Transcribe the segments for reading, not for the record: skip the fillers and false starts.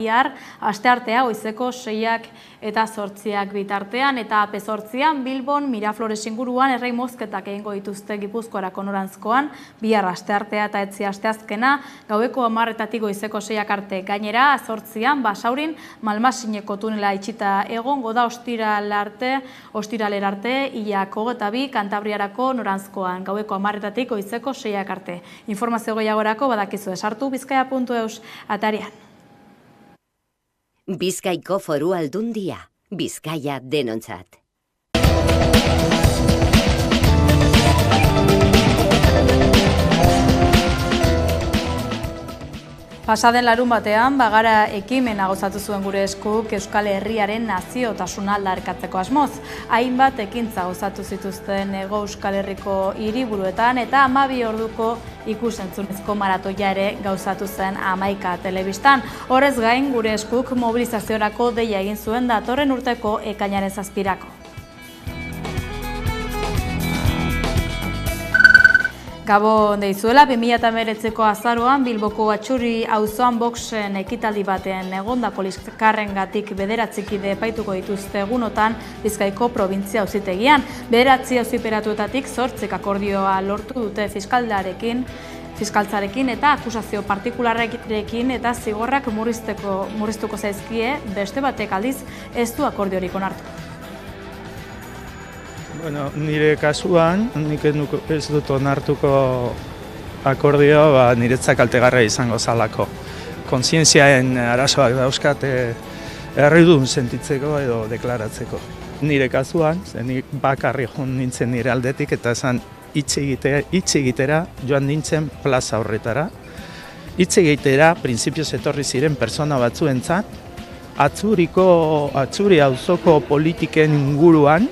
Bihar, asteartea goizeko 6ak eta 8ak bitartean eta AP8an Bilbon Miraflores inguruan errei mozketak egingo dituzte Gipuzkoarako noranzkoan, bihar asteartea eta etzi asteazkena, gaueko 10etatik goizeko 6ak arte. Gainera, 8an Basaurin Malmasineko tunela itxita egongo da ostiralera arte, hilak 22 Kantabriarako noranzkoan, gaueko 10etatik goizeko 6ak arte. Informazio gehiagorako badakizu sartu bizkaia.eus atarian. Bizkaiko Foru Aldundia, Bizkaia denontzat. Pasaden larunbatean, Bagara ekimena gauzatu zuen gure eskuk Euskal Herriaren naziotasuna aldarrikatzeko asmoz. Hainbat ekintza gauzatu zituzten Hego Euskal Herriko hiriburuetan eta 12 orduko ikus-entzunezko maratoia ere gauzatu zen 11 telebistan. Horrez gain, gure eskuk mobilizaziorako deia egin zuen datorren urteko ekainaren 7irako. Gabon deizuela, 2019ko azaroan Bilboko Atxuri auzoan boxen ekitaldi batean egondako liskarrengatik 9 kide epaituko dituzte egunotan Bizkaiko probintzia auzitegian. 9 auziperatuetatik 8 akordioa lortu dute fiskaltzarekin eta akusazio partikularrekin eta zigorrak murriztuko zaizkie, beste batek aldiz ez du akordiorik onartu. Bueno, nire kasuan, nik ez dut onartuko akordioa, niretzat kaltegarria izango zalako. Kontzientziaen arazoak dauzkat erridun sentitzeko edo deklaratzeko. Nire kasuan, nik bakarri joan nintzen nire aldetik eta esan hitz egitera joan nintzen plaza horretara. Hitz egitera, printzipioz etorri ziren pertsona batzuentzat, Atzuri auzoko politiken inguruan,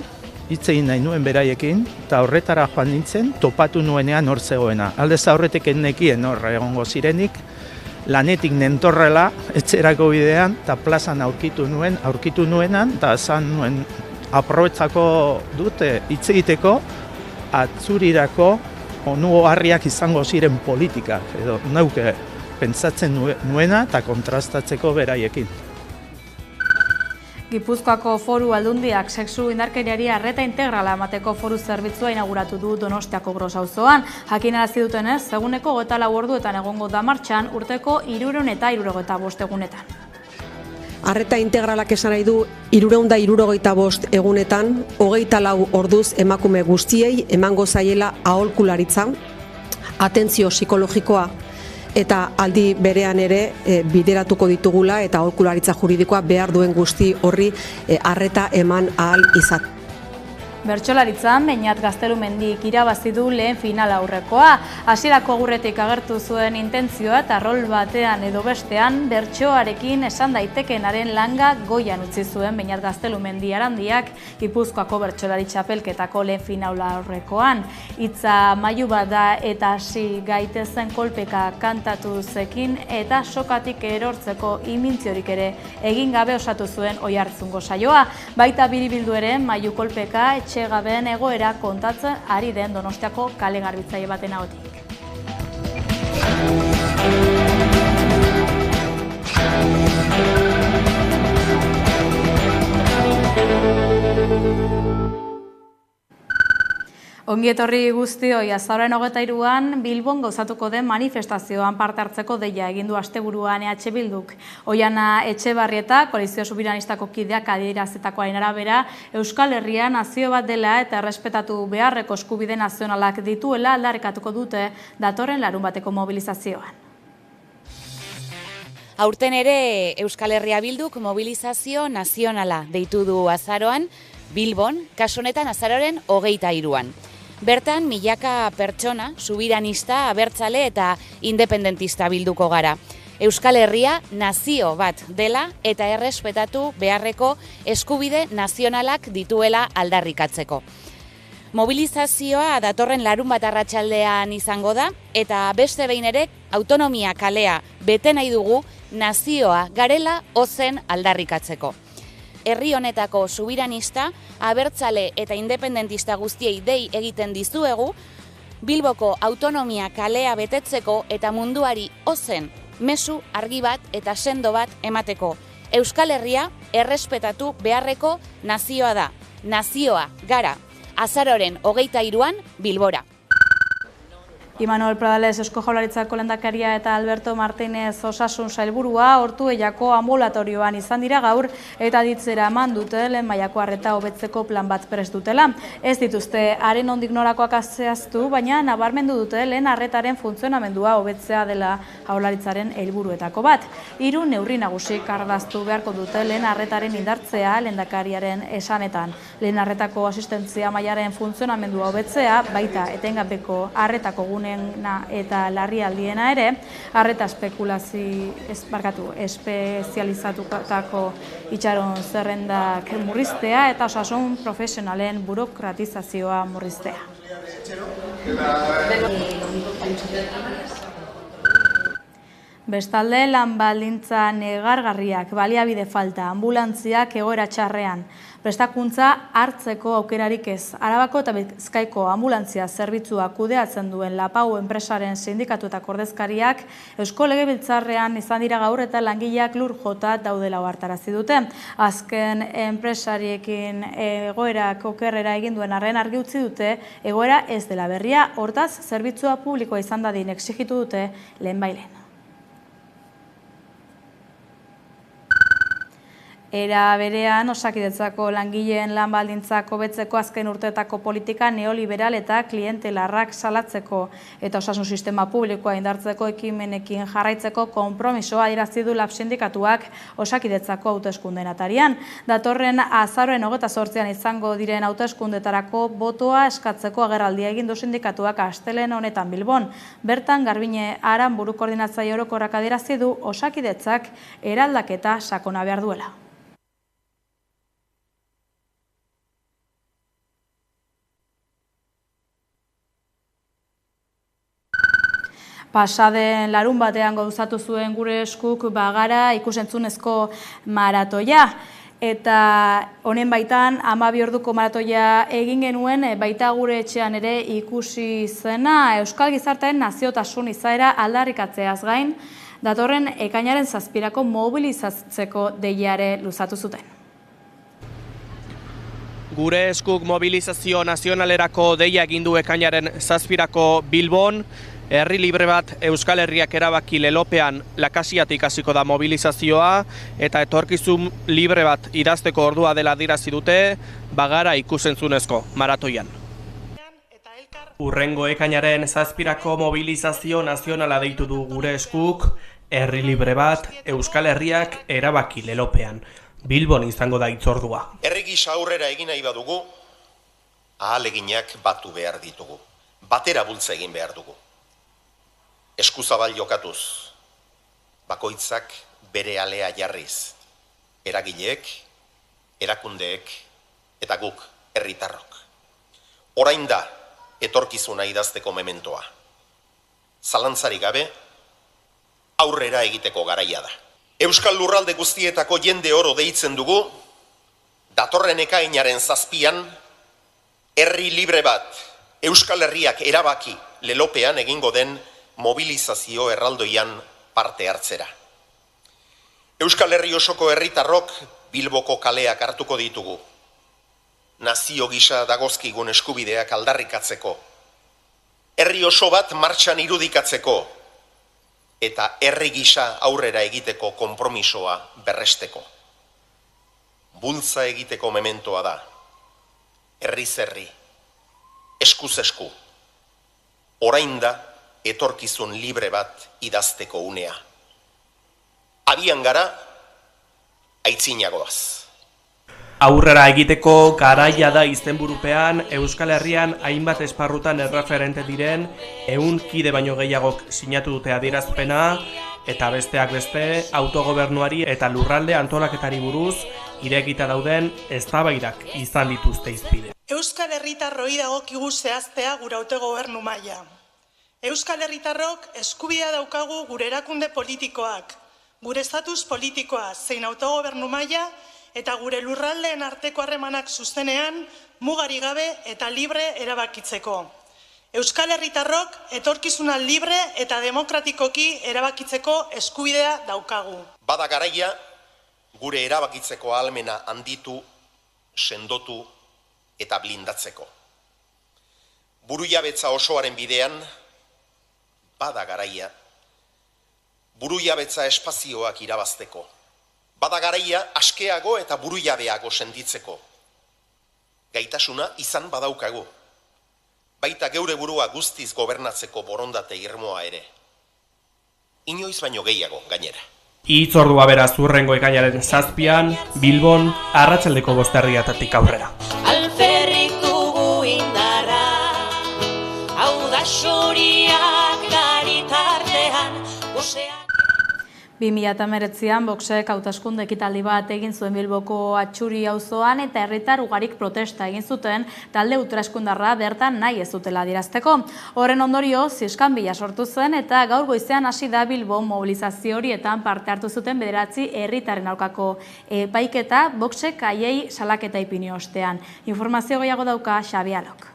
hitz egin nahi nuen beraiekin, eta horretara joan nintzen, topatu nuenean hor zegoena. Aldez aurretik nekien hor egongo zirenik, lanetik nentorrela, etxerako bidean, eta plazan aurkitu nuenan, eta esan nuen, aprobetzako dute hitz egiteko, Atzurirako onugarriak izango ziren politikak, edo nauke pentsatzen nuena eta kontrastatzeko beraiekin. Gipuzkoako Foru Aldundiak sexu indarkeriari arreta integrala emateko foru zerbitzua inauguratu du Donostiako Gros auzoan. Jakinarazi dutenez, eguneko 24 orduetan egongo da martxan urteko 375 egunetan. Arreta integralak esan nahi du 375 egunetan, 24 orduz emakume guztiei emango zaiela aholkularitza, atentzio psikologikoa, eta aldi berean ere bideratuko ditugula eta aholkularitza juridikoa behar duen guzti horri arreta eman ahal izat. Bertsolaritzan, Beñat Gaztelumendik irabazi du lehen final aurrekoa. Hasierako agurretik agertu zuen intentzioa eta rol batean edo bestean bertsoarekin esan daitekeenaren langa goian utzi zuen Beñat Gaztelumendi Arandiak Gipuzkoako bertsolari txapelketako lehen final aurrekoan. Hitza mailu bat da eta hasi gaitezen kolpeka kantatu zekin eta sokatik erortzeko imintziorik ere egin gabe osatu zuen Oiartzungo saioa. Baita biribildu ere mailu kolpeka etxegabeen egoera kontatzen ari den Donostiako kale garbitzaile baten ahotik. Ongi etorri guztioi, azaroaren 23an Bilbon gauzatuko den manifestazioan parte hartzeko deia egin du asteburuan EH Bilduk. Oiana Etxebarrieta, Koalizio Sobiranistako kideak adierazitakoaren arabera, Euskal Herria nazio bat dela eta errespetatu beharreko eskubide nazionalak dituela aldarrikatuko dute datorren larunbateko mobilizazioan. Aurten ere Euskal Herria Bilduk mobilizazio nazionala deitu du azaroan Bilbon, kasu honetan azaroaren 23an. Bertan, milaka pertsona, subiranista, abertzale eta independentista bilduko gara. Euskal Herria nazio bat dela eta errespetatu beharreko eskubide nazionalak dituela aldarrikatzeko. Mobilizazioa datorren larunbat arratsaldean izango da eta beste behin ere autonomia kalea bete nahi dugu nazioa garela ozen aldarrikatzeko. Herri honetako subiranista, abertzale eta independentista guztiei dei egiten dizuegu, Bilboko autonomia kalea betetzeko eta munduari ozen mezu argi bat eta sendo bat emateko. Euskal Herria errespetatu beharreko nazioa da. Nazioa gara. Azaroaren 23an Bilbora. Imanol Pradales Eusko Jaurlaritzako lehendakaria eta Alberto Martínez osasun sailburua Ortuellako ambulatorioan izan dira gaur eta ditzera eman dute lehen mailako arreta hobetzeko plan bat prest dutela. Ez dituzte haren nondik norakoak zehaztu, baina nabarmendu dute lehen arretaren funtzionamendua hobetzea dela Jaurlaritzaren helburuetako bat. 3 neurri nagusik ardaztu beharko dute lehen arretaren indartzea lehendakariaren esanetan. Lehen arretako asistentzia mailaren funtzionamendua hobetzea, baita etengabeko arretako gune eta larrialdiena ere, arreta espezializatutako itxaron zerrendak murriztea eta osasun profesionalen burokratizazioa murriztea. Bestalde, lan baldintza negargarriak, baliabide falta, ambulantziak egoera txarrean, prestakuntza hartzeko aukerarik ez. Arabako eta Bizkaiko ambulantzia zerbitzua kudeatzen duen Lapau enpresaren sindikatuetako ordezkariak Eusko Legebiltzarrean izan dira gaur eta langileak lur jota daudela ohartarazi dute. Azken enpresariekin egoerak okerrera egin duen arren argi utzi dute egoera ez dela berria, hortaz zerbitzua publikoa izan dadin exigitu dute lehenbailen. Era berean, Osakidetzako langileen lan baldintzak hobetzeko azken urteetako politika neoliberal eta klientelarrak salatzeko eta osasun sistema publikoa indartzeko ekimenekin jarraitzeko konpromisoa adierazi du LAB sindikatuak Osakidetzako hauteskundeen atarian. Datorren azaroaren 28an izango diren hauteskundetarako botoa eskatzeko agerraldia egin du sindikatuak astelehen honetan Bilbon. Bertan Garbine Aranburu koordinatzaile orokorrak adierazi du Osakidetzak eraldaketa sakona behar duela. Pasaden larun batean gauzatu zuen Gure Eskuk Bagara ikusentzunezko maratoia. Eta honen baitan 12 orduko maratoia egin genuen, baita gure etxean ere ikusi zena Euskal Gizartearen naziotasun izaera aldarrikatzeaz gain, datorren ekainaren 7 mobilizatzeko deiare luzatu zuten. Gure Eskuk mobilizazio nazionalerako deia egin du ekainaren 7 Bilbon, herri libre bat Euskal Herriak erabaki lelopean Lakasiatik hasiko da mobilizazioa eta etorkizun libre bat idazteko ordua dela adierazi dute Bagara ikusentzunezko maratoian. Urrengo ekainaren 7 mobilizazio nazionala deitu du Gure Eskuk, herri libre bat Euskal Herriak erabaki lelopean. Bilbon izango da hitzordua. Herri gisa aurrera egin nahi badugu, ahaleginak batu behar ditugu. Batera bultza egin behar dugu. Eskuzabal jokatuz, bakoitzak bere alea jarriz, eragileek, erakundeek eta guk herritarrok. Orain da etorkizuna idazteko mementoa. Zalantzarik gabe, aurrera egiteko garaia da. Euskal lurralde guztietako jende oro deitzen dugu, datorren ekainaren 7an, herri libre bat Euskal Herriak erabaki lelopean egingo den mobilizazio erraldoian parte hartzera. Euskal Herri osoko herritarrok Bilboko kaleak hartuko ditugu. Nazio gisa dagozkigun eskubideak aldarrikatzeko. Herri oso bat martxan irudikatzeko. Eta herri gisa aurrera egiteko konpromisoa berresteko. Bultza egiteko mementoa da. Herriz herri. Eskuz esku. Orain da etorkizun libre bat idazteko unea. Abian gara, aitzinagoaz. Aurrera egiteko garaia da izenburupean Euskal Herrian hainbat esparrutan erreferente diren 100 kide baino gehiagok sinatu dute adierazpena eta besteak beste autogobernuari eta lurralde antolaketari buruz irekita dauden eztabaidak izan dituzte hizpide. Euskal Herritarroi dagokigu zehaztea gure autogobernu maila. Euskal Herritarrok eskubidea daukagu gure erakunde politikoak, gure estatus politikoa zein autogobernu maila eta gure lurraldeen arteko harremanak zuzenean mugari gabe eta libre erabakitzeko. Euskal Herritarrok etorkizuna libre eta demokratikoki erabakitzeko eskubidea daukagu. Bada garaia, gure erabakitzeko ahalmena handitu, sendotu eta blindatzeko. Burujabetza osoaren bidean, bada garaia, burujabetza espazioak irabazteko. Bada garaia, askeago eta burujabeago sentitzeko. Gaitasuna izan badaukagu. Baita geure burua guztiz gobernatzeko borondate irmoa ere. Inoiz baino gehiago, gainera. Hitzordua beraz hurrengo ekainaren 7an, Bilbon, arratsaldeko 5:00 aurrera. Alferrik dugu indarra, hau da xuriak garitartean, osean. 2019an Voxek hauteskunde ekitaldi bat egin zuen Bilboko Atxuri auzoan eta herritar ugarik protesta egin zuten talde ultraeskundarra bertan nahi ez dutela adierazteko. Horren ondorioz, iskanbila sortu zen eta gaur goizean hasi da Bilbon mobilizazio horietan parte hartu zuten 9 herritaren aurkako epaiketa Voxek haiei salaketa ipini ostean. Informazio gehiago dauka Xabi Alok.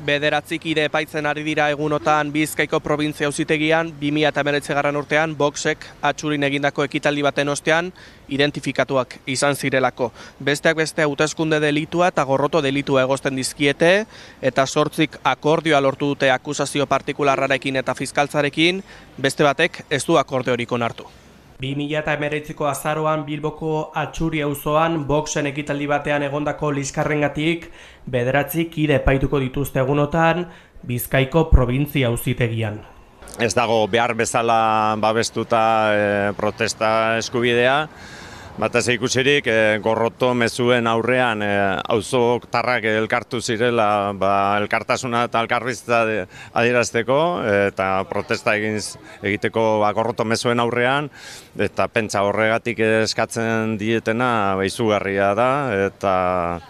9 kide epaitzen ari dira egunotan Bizkaiko probintzia auzitegian 2019 urtean Voxek Atxurin egindako ekitaldi baten ostean identifikatuak izan zirelako. Besteak beste hauteskunde delitua eta gorroto delitua egozten dizkiete eta 8 akordioa lortu dute akusazio partikularrarekin eta fiskaltzarekin, beste batek ez du akordiorik onartu. 2019ko azaroan Bilboko Atxuri auzoan Voxen ekitaldi batean egondako liskarrengatik 9 kide epaituko dituzte egunotan Bizkaiko probintzia auzitegian. Ez dago behar bezala babestuta protesta eskubidea, batez ikusirik gorroto mezuen aurrean auzotarrak elkartu zirela elkartasuna eta elkarbizitza adierazteko eta protesta egiteko gorroto mezuen aurrean, eta pentsa horregatik eskatzen dietena izugarria da eta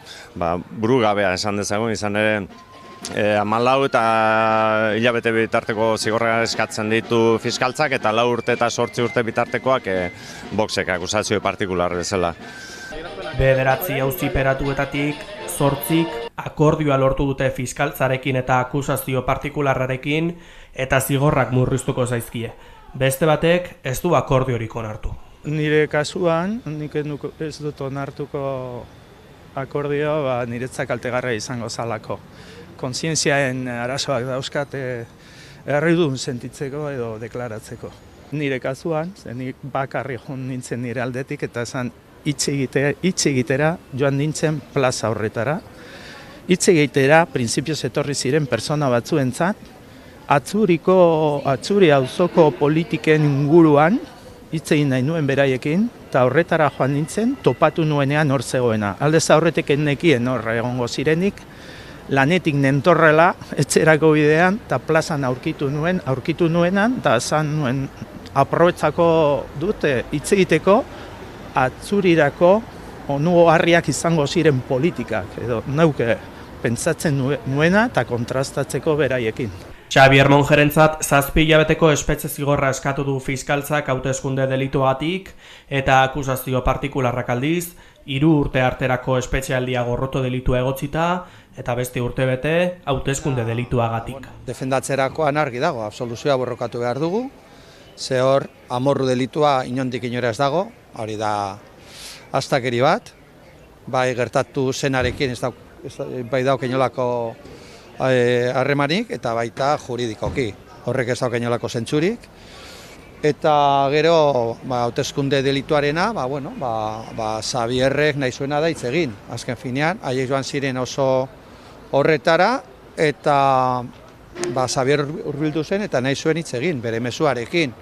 burugabea esan dezagun, izan ere 14 eta hilabete bitarteko zigorra eskatzen ditu fiskaltzak eta 4 urte eta 8 urte bitartekoak Voxek akusazio partikular bezala. 9 auziperatuetatik 8 akordioa lortu dute fiskaltzarekin eta akusazio partikularrarekin eta zigorrak murriztuko zaizkie. Beste batek ez du akordiorik onartu. Nire kasuan, nik ez dut onartuko akordioa, niretzat kaltegarria izango zalako. Kontzientziaen arazoak dauzkat erridun sentitzeko edo deklaratzeko. Nire kasuan, nik bakarri joan nintzen nire aldetik eta esan hitz egitera joan nintzen plaza horretara. Hitz egitera printzipioz etorri ziren pertsona batzuentzat, Atxuri auzoko politiken inguruan hitz egin nahi nuen beraiekin, eta horretara joan nintzen topatu nuenean hor zegoena. Aldez aurretik nekien hor egongo zirenik, lanetik nentorrela etxerako bidean eta plazan aurkitu nuenan eta esan nuen aprobetzako dute hitz egiteko Atxurirako onugarriak izango ziren politikak edo nauke pentsatzen nuena eta kontrastatzeko beraiekin. Xabier Monjerentzat 7 hilabeteko espetxe zigorra eskatu du fiskaltzak hauteskunde delituagatik eta akusazio partikularrak aldiz 3 urte arterako espetxealdia gorroto delitua egotzita eta beste urtebete hauteskunde delituagatik. Defendatzerakoan argi dago, absoluzioa borrokatu behar dugu, ze hor amorru delitua inondik inora ez dago, hori da astakeri bat, bai gertatu zenarekin bai dauk inolako harremanik eta baita juridikoki, horrek ez dauk inolako zentzurik. Eta gero hauteskunde delituarena, Xabierrek nahi zuena da hitz egin. Azken finean, haiek joan ziren oso horretara eta Xabier hurbildu zen eta nahi zuen hitz egin, bere mezuarekin.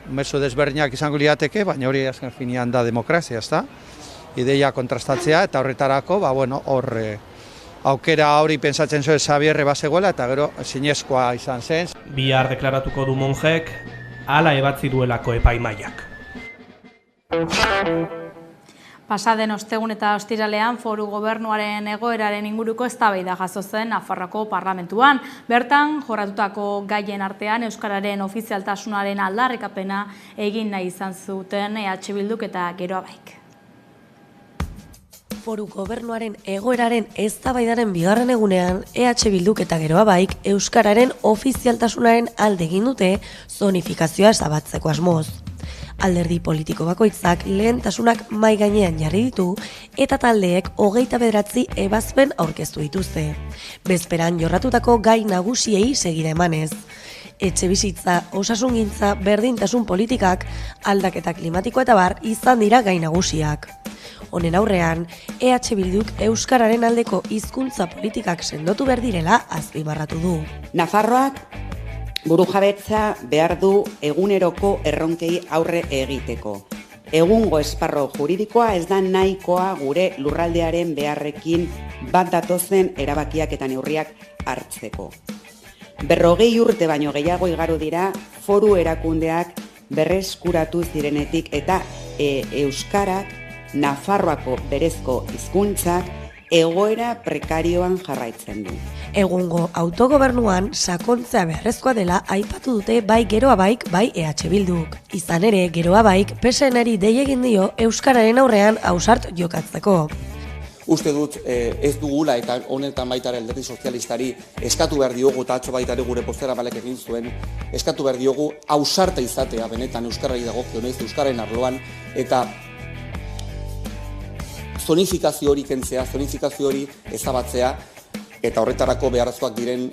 Mezu desberdinak izango lirateke, baina hori azken finean da demokrazia, ezta? Ideia kontrastatzea eta horretarako, aukera hori pentsatzen zuen Xabierre bazegoela eta gero zinezkoa izan zen. Bihar deklaratuko du Monjek, hala ebatzi duelako epaimahaiak. Pasaden ostegun eta ostiralean foru gobernuaren egoeraren inguruko eztabaida jaso zen Nafarroako parlamentuan. Bertan, jorratutako gaien artean euskararen ofizialtasunaren aldarrikapena egin nahi izan zuten EH Bilduk eta Geroabaik. Foru Gobernuaren egoeraren eztabaidaren bigarren egunean, EH Bilduk eta Geroa Baik euskararen ofizialtasunaren alde egin dute zonifikazioa ezabatzeko asmoz. Alderdi politiko bakoitzak lehentasunak mai gainean jarri ditu eta taldeek 29 ebazpen aurkeztu dituzte. Bezperan jorratutako gai nagusiei segida emanez. Etxebizitza, osasungintza, berdintasun politikak, aldaketa klimatiko eta bar izan dira gai nagusiak. Honen aurrean, EH Bilduk euskararen aldeko hizkuntza politikak sendotu behar direla azpimarratu du. Nafarroak burujabetza behar du eguneroko erronkei aurre egiteko. Egungo esparro juridikoa ez da nahikoa gure lurraldearen beharrekin bat datozen erabakiak eta neurriak hartzeko. 40 urte baino gehiago igaro dira foru erakundeak berreskuratu zirenetik eta euskarak Nafarroako berezko hizkuntzak egoera prekarioan jarraitzen du. Egungo autogobernuan sakontzea beharrezkoa dela aipatu dute bai Geroa Baik, bai EH Bilduk. Izan ere, Geroa Baik PSNari dei egin dio euskararen aurrean ausart jokatzeko. Uste dut ez dugula eta honetan baita ere alderdi sozialistari eskatu behar diogu eta atzo baita ere gure bozeramalek egin zuen, eskatu behar diogu ausarta izatea benetan euskarari dagokionez, euskararen arloan eta zonifikazio hori kentzea, zonifikazio hori ezabatzea eta horretarako beharrezkoak diren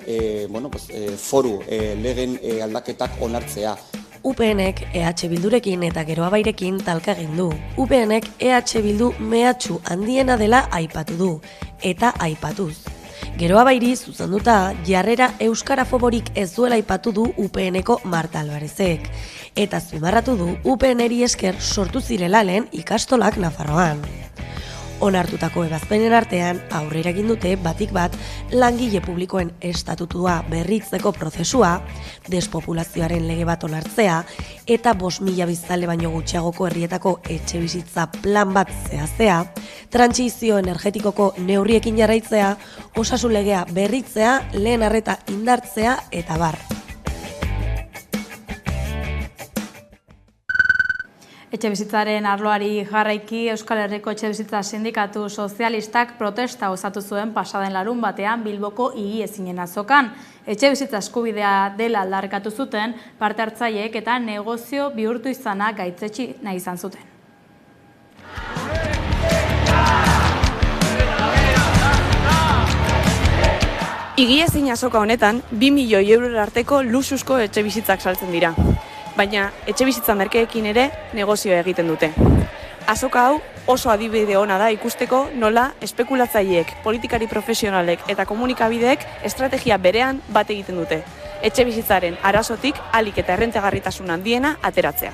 foru legen aldaketak onartzea. UPNek EH Bildurekin eta Geroa Bairekin talka egin du. UPNek EH Bildu mehatxu handiena dela aipatu du, eta aipatuz. Geroa Bairi zuzenduta jarrera euskarafoborik ez duela aipatu du UPNeko Marta Alvarezek. Eta azpimarratu du UPNeri esker sortu zirela lehen ikastolak Nafarroan. Onartutako ebazpenen artean aurrera egin dute batik bat langile publikoen estatutua berritzeko prozesua, despopulazioaren lege bat onartzea eta 5.000 biztanle baino gutxiagoko herrietako etxebizitza plan bat zehaztea, trantsizio energetikoko neurriekin jarraitzea, osasun legea berritzea, lehen arreta indartzea eta bar. Etxebizitzaren arloari jarraiki Euskal Herriko Etxebizitza Sindikatu Sozialistak protesta osatu zuen pasaden larunbatean Bilboko higiezinen azokan. Etxebizitza eskubidea dela aldarrikatu zuten parte hartzaileek eta negozio bihurtu izana gaitzetsi nahi izan zuten. Higiezin azoka honetan 2 milioi eurora arteko luxuzko etxebizitzak saltzen dira. Baina etxebizitza merkeekin ere negozioa egiten dute. Azoka hau oso adibide ona da ikusteko nola espekulatzaileek, politikari profesionalek eta komunikabideek estrategia berean bat egiten dute. Etxebizitzaren arazotik ahalik eta errentagarritasun handiena ateratzea.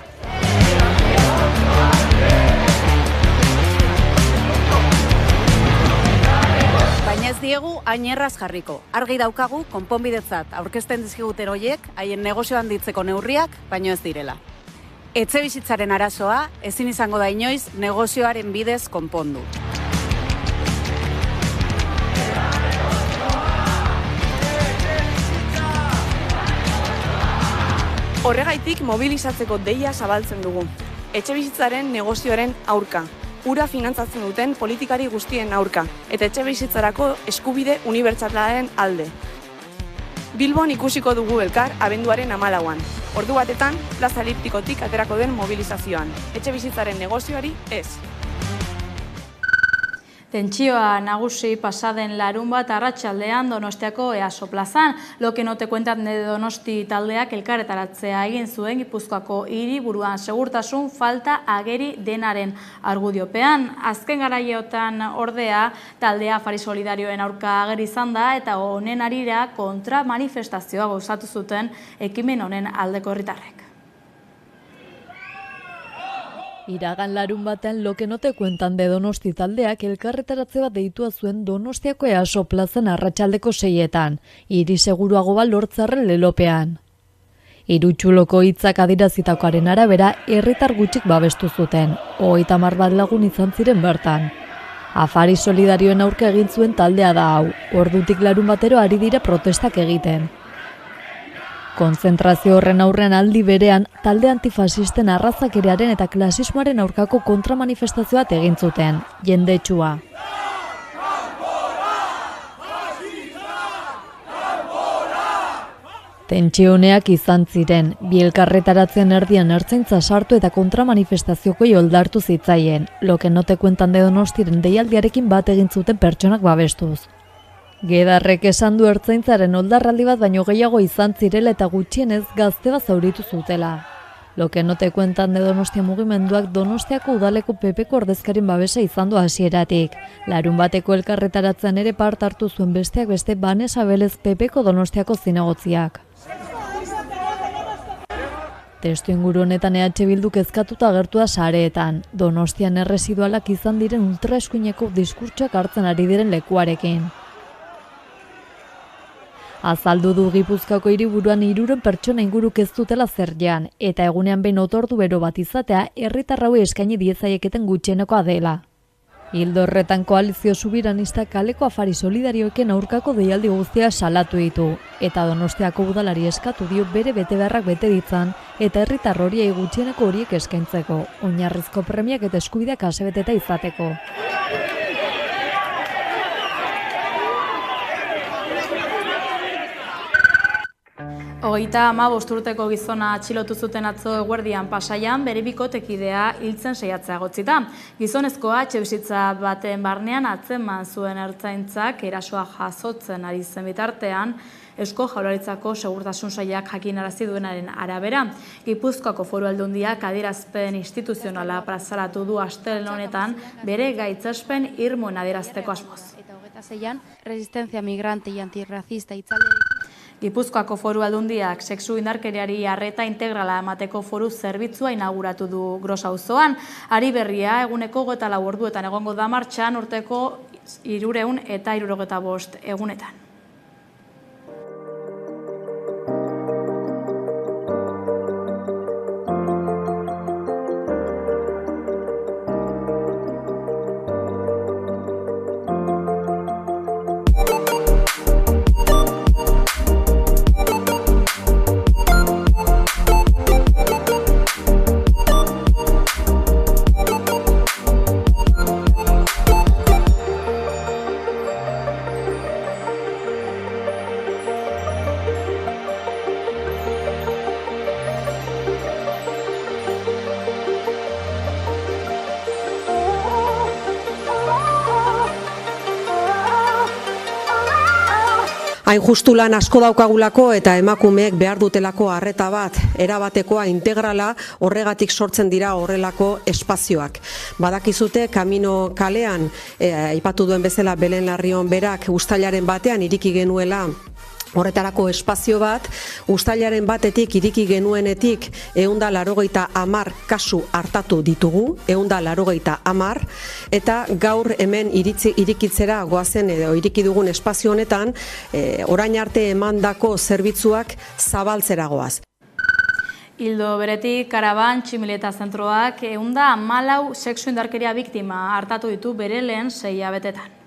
Baina ez diegu hain erraz jarriko. Argi daukagu konponbidetzat aurkezten dizkiguten horiek haien negozio handitzeko neurriak baino ez direla. Etxebizitzaren arazoa ezin izango da inoiz negozioaren bidez konpondu. Horregaitik mobilizatzeko deia zabaltzen dugu. Etxebizitzaren negozioaren aurka. Ura finantzatzen duten politikari guztien aurka, eta etxebizitzarako eskubide unibertsalaren alde. Bilbon ikusiko dugu elkar abenduaren 14an. Ordu batetan, plaza eliptikotik aterako den mobilizazioan. Etxebizitzaren negozioari ez. Tentsioa nagusi pasaden larunbat arratsaldean Donostiako EASO plazan. Lo que no te cuentan de Donosti taldeak elkarretaratzea egin zuen Gipuzkoako hiriburuan segurtasun falta ageri denaren argudiopean. Azken garaiotan ordea taldea Afari Solidarioen aurka ageri izan da eta honen harira kontra manifestazioa gauzatu zuten ekimen honen aldeko herritarrek. Iragan larun batean Lo que no te cuentan de Donosti taldeak elkarretaratze bat deitua zuen Donostiako EASO plazan arratsaldeko 6etan, hiri seguruago bat lortzarren lelopean. Irutxuloko hitzak adierazitakoaren arabera, herritar gutxik babestu zuten, 30 bat lagun izan ziren bertan. Afari Solidarioen aurka egin zuen taldea da hau, ordutik larun batero ari dira protestak egiten. Konzentrazio horren aurrean aldi berean, talde antifasisten arrazakerearen eta klasismoaren aurkako kontramanifestazioa egin zuten, jendetsua. Tentsioneak izan ziren, bi elkarretaratzen erdian ertzaintza sartu eta kontramanifestazioko oldartu zitzaien, lo que no te cuentan de Donostiaren deialdiarekin bat egin zuten pertsonak babestuz. Gedarrek esan du ertzaintzaren oldarraldi bat baino gehiago izan zirela eta gutxienez gazte bat zauritu zutela. Lo que no te cuentan de Donostia mugimenduak Donostiako udaleko PPko ordezkarin babesa izan du hasieratik. Larunbateko elkarretaratzean ere part hartu zuen besteak beste Vanessa Belez PPko Donostiako zinegotziak. Testu inguru honetan EH Bilduk kezkatuta agertu da sareetan, Donostian erresidualak izan diren ultraeskuineko diskurtsoak hartzen ari diren lekuarekin. Azaldu du Gipuzkoako hiriburuan 300 pertsona inguruk ez dutela zer jan, eta egunean behin otordu bero bat izatea herritar hauei eskaini diezaieketen gutxienekoa dela. Ildo horretan koalizio subiranista kaleko afari solidarioeken aurkako deialdi guztia salatu ditu, eta Donostiako udalari eskatu dio bere betebeharrak bete ditzan, eta herritar horiei gutxieneko horiek eskaintzeko, oinarrizko premiak eta eskubideak asebeteta izateko. Hogeita 15 urteko gizona atxilotu zuten atzo eguerdian Pasaian bere bikotekidea hiltzen saiatzea egotzita. Gizonezkoa etxebizitza baten barnean atzeman zuen ertzaintzak erasoa jasotzen ari zen bitartean, Eusko Jaurlaritzako Segurtasun Sailak jakinarazi duenaren arabera. Gipuzkoako Foru Aldundiak adierazpen instituzionala plazaratu du astelehen honetan bere gaitzespen irmoen adierazteko asmoz. Eta 26an, resistentzia migrante y antirracista hitzaldiarekin. Gipuzkoako Foru Aldundiak sexu indarkeriari arreta integrala emateko foru zerbitzua inauguratu du Gros auzoan. Ari berria eguneko 24 orduetan egongo da martxan urteko 375 egunetan. Hain justu lan asko daukagulako eta emakumeek behar dutelako arreta bat, erabatekoa integrala, horregatik sortzen dira horrelako espazioak. Badakizute, Kamino kalean, aipatu duen bezala Belen Larrion berak uztailaren batean iriki genuela horretarako espazio bat, uztailaren batetik iriki genuenetik 180 kasu hartatu ditugu, 180, eta gaur hemen irikitzera goazen edo iriki dugun espazio honetan, orain arte emandako zerbitzuak zabaltzera goaz. Ildo beretik, Karaban Tximileta zentroak 114 sexu indarkeria biktima hartatu ditu bere lehen 6 hilabetetan.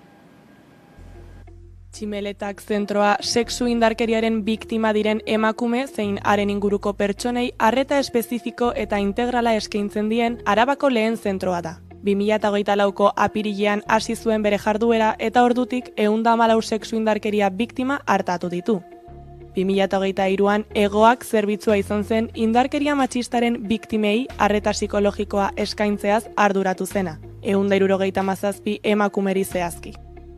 Tximeletak zentroa sexu indarkeriaren biktima diren emakume zein haren inguruko pertsonei arreta espezifiko eta integrala eskaintzen dien Arabako lehen zentroa da. 2024ko apirilean hasi zuen bere jarduera eta ordutik 114 sexu indarkeria biktima hartatu ditu. 2023an Egoak zerbitzua izan zen indarkeria matxistaren biktimei arreta psikologikoa eskaintzeaz arduratu zena, 177 emakumeri zehazki.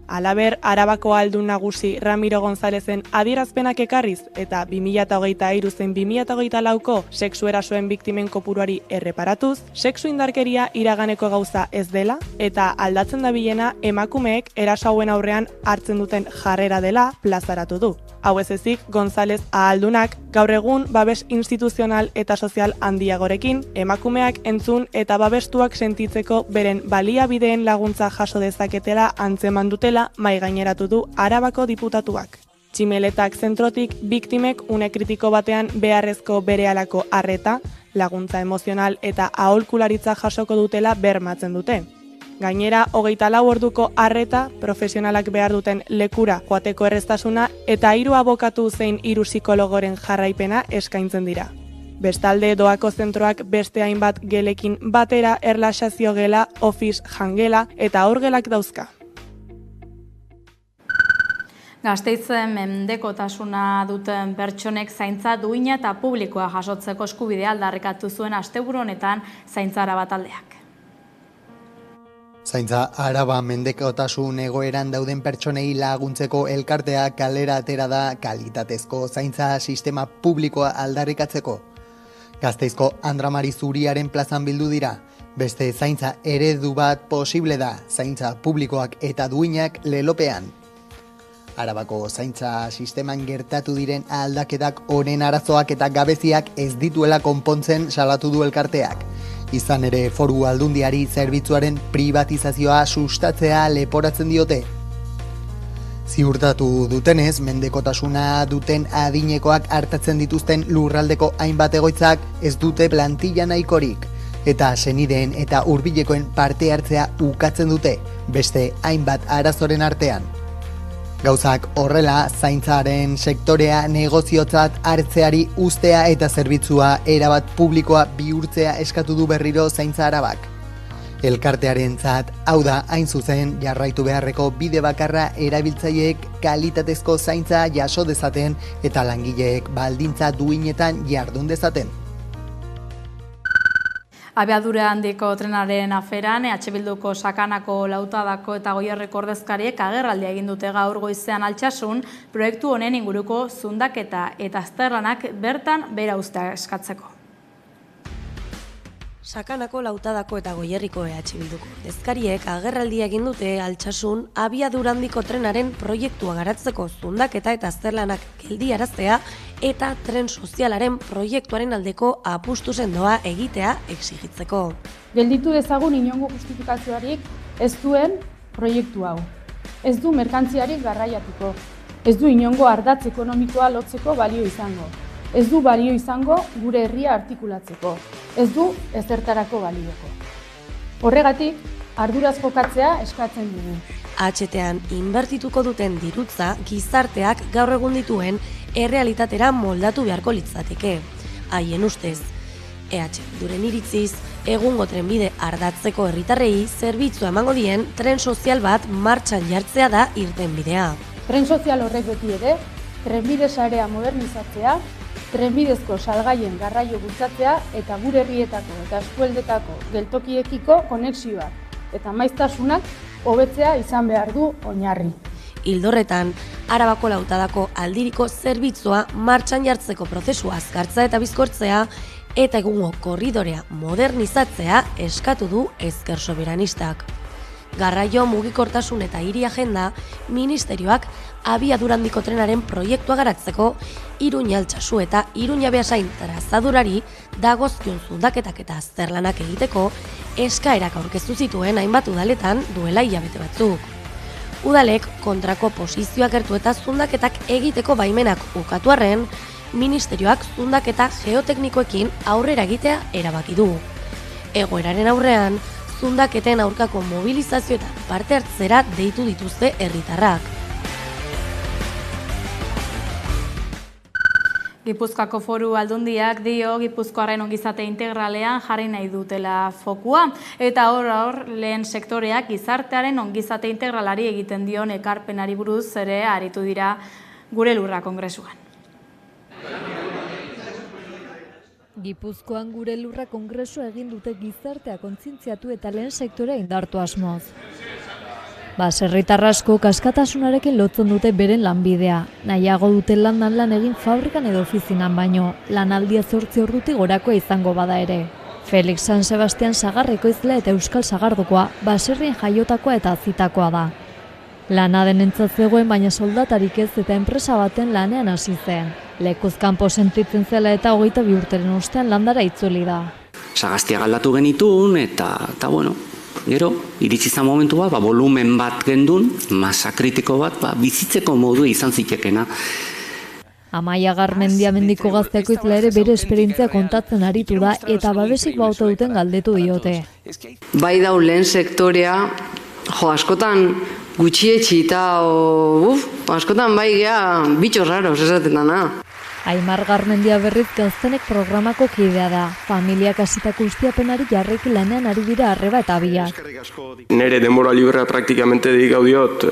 Halaber, Arabako aldun nagusi Ramiro Gonzalezen adierazpenak ekarriz eta 2023 zein 2024ko sexu erasoen biktimen kopuruari erreparatuz, sexu indarkeria iraganeko gauza ez dela eta aldatzen dabilena emakumeek eraso hauen aurrean hartzen duten jarrera dela plazaratu du. Hau ez ezik, Gonzalez ahaldunak gaur egun babes instituzional eta sozial handiagorekin, emakumeak entzun eta babestuak sentitzeko beren baliabideen laguntza jaso dezaketela antzeman dutela mahai gaineratu du Arabako diputatuak. Tximeletak zentrotik biktimek une kritiko batean beharrezko berehalako arreta, laguntza emozional eta aholkularitza jasoko dutela bermatzen dute. Gainera, 24 orduko arreta, profesionalak behar duten lekura joateko erreztasuna eta 3 abokatu zein 3 psikologoren jarraipena eskaintzen dira. Bestalde, Doako zentroak beste hainbat gelekin batera erlaxazio gela, office jangela eta aurgelak dauzka. Gasteizen mendekotasuna duten pertsonek zaintza duina eta publikoa jasotzeko eskubidea aldarrikatu zuen asteburu honetan Zaintza Araba taldeak. Zaintza Araba mendekotasun egoeran dauden pertsonei laguntzeko elkartea kalera atera da kalitatezko zaintza sistema publikoa aldarrikatzeko. Gasteizko Andra Mari Zuriaren plazan bildu dira. Beste zaintza eredu bat posible da, zaintza publikoak eta duinak lelopean. Arabako zaintza sisteman gertatu diren aldaketak honen arazoak eta gabeziak ez dituela konpontzen salatu du elkarteak. Izan ere Foru Aldundiari zerbitzuaren privatizazioa sustatzea leporatzen diote. Ziurtatu dutenez, mendekotasuna duten adinekoak hartatzen dituzten lurraldeko hainbat egoitzak ez dute plantilla nahikorik, eta senideen eta hurbilekoen parte hartzea ukatzen dute, beste hainbat arazoren artean. Gauzak horrela, zaintzaren sektorea negoziotzat hartzeari uztea eta zerbitzua erabat publikoa bihurtzea eskatu du berriro Zaintza Arabak. Elkartearentzat hau da hain zuzen jarraitu beharreko bide bakarra erabiltzaileek kalitatezko zaintza jaso dezaten eta langileek baldintza duinetan jardun dezaten. Abiadura handiko trenaren aferan, Bilduko Sakanako, Lautadako eta Goierreko ordezkariek agerraldia egin dute gaur goizean Altsasun proiektu honen inguruko zundaketa eta azterlanak bertan behera uztea eskatzeko. Sakanako, Lautadako eta Goierriko Bilduko ordezkariek agerraldia egin dute Altsasun abiadura handiko trenaren proiektua garatzeko zundaketa eta azterlanak geldiaraztea eta tren sozialaren proiektuaren aldeko apustu sendoa egitea exigitzeko. Gelditu dezagun inongo justifikazioarik ez duen proiektu hau. Ez du merkantziarik garraiatuko. Ez du inongo ardatz ekonomikoa lotzeko balio izango. Ez du balio izango gure herria artikulatzeko. Ez du ezertarako balioko. Horregatik, arduraz jokatzea eskatzen dugu. HTan inbertituko duten dirutza gizarteak gaur egun dituen errealitatera moldatu beharko litzateke. Haien ustez, Bilduren iritziz, egungo trenbide ardatzeko herritarrei zerbitzu emango dien tren sozial bat martxan jartzea da irtenbidea. Tren sozial horrek beti ere, trenbide sarea modernizatzea, trenbidezko salgaien garraio bultzatzea eta gure herrietako eta eskualdetako geltokiekiko konexioak eta maiztasunak hobetzea izan behar du oinarri. Ildorretan, Arabako Lautadako aldiriko zerbitzua martxan jartzeko prozesua azkartza eta bizkortzea eta egungo korridorea modernizatzea eskatu du Ezker Soberanistak. Garraio mugikortasun eta hiri agenda ministerioak abiadura handiko trenaren proiektua garatzeko Iruña Altsasu eta Iruña Beasain trazadurari dagozkion zundaketak eta azterlanak egiteko eskaerak aurkeztu zituen hainbat udaletan duela hilabete batzuk. Udalek kontrako posizioak gertu eta zundaketak egiteko baimenak ukatu arren, ministerioak zundaketa geoteknikoekin aurrera egitea erabaki du. Egoeraren aurrean, zundaketen aurkako mobilizazioetan parte hartzera deitu dituzte herritarrak. Gipuzkoako Foru Aldundiak dio Gipuzkoarren ongizate integralean jarri nahi dutela fokua eta hor lehen sektoreak gizartearen ongizate integralari egiten dion ekarpenari buruz ere aritu dira Gure Lurra kongresuan. Gipuzkoan Gure Lurra kongresua egin dute gizartea kontzientziatu eta lehen sektorea indartu asmoz. Baserritar asko askatasunarekin lotzen dute beren lanbidea. Nahiago dute lan egin fabrikan edo ofizinan baino, lanaldia 8 ordutik gorakoa izango bada ere. Felix San Sebastian sagarreko izla eta Euskal Sagardokoa baserrien jaiotakoa eta azitakoa da. Lana denentzat zegoen baina soldatarik ez eta enpresa baten lanean hasi zen. Lekuz kanpo sentitzen zela eta 22 urteren ostean landara itzuli da. Sagaztia galdatu genitun eta bueno, gero, iritsi izan momentu bat, volumen bat gendun, masa kritiko bat, bizitzeko modu izan zitekena. Amaia Garmendia mendiko gazteko izla ere bere esperientzia kontatzen aritu da eta babesik bauta duten galdetu diote. Bai dau lehen sektorea, askotan gutxietxi eta askotan bai gea bitxo raros esaten dana. Aimar Garmendia berriz Gaztenek programako kidea da. Familiak hasitako ustiapenari jarraiki lanean ari dira Arreba eta biak. Nere denbora librea praktikamente dedikau diot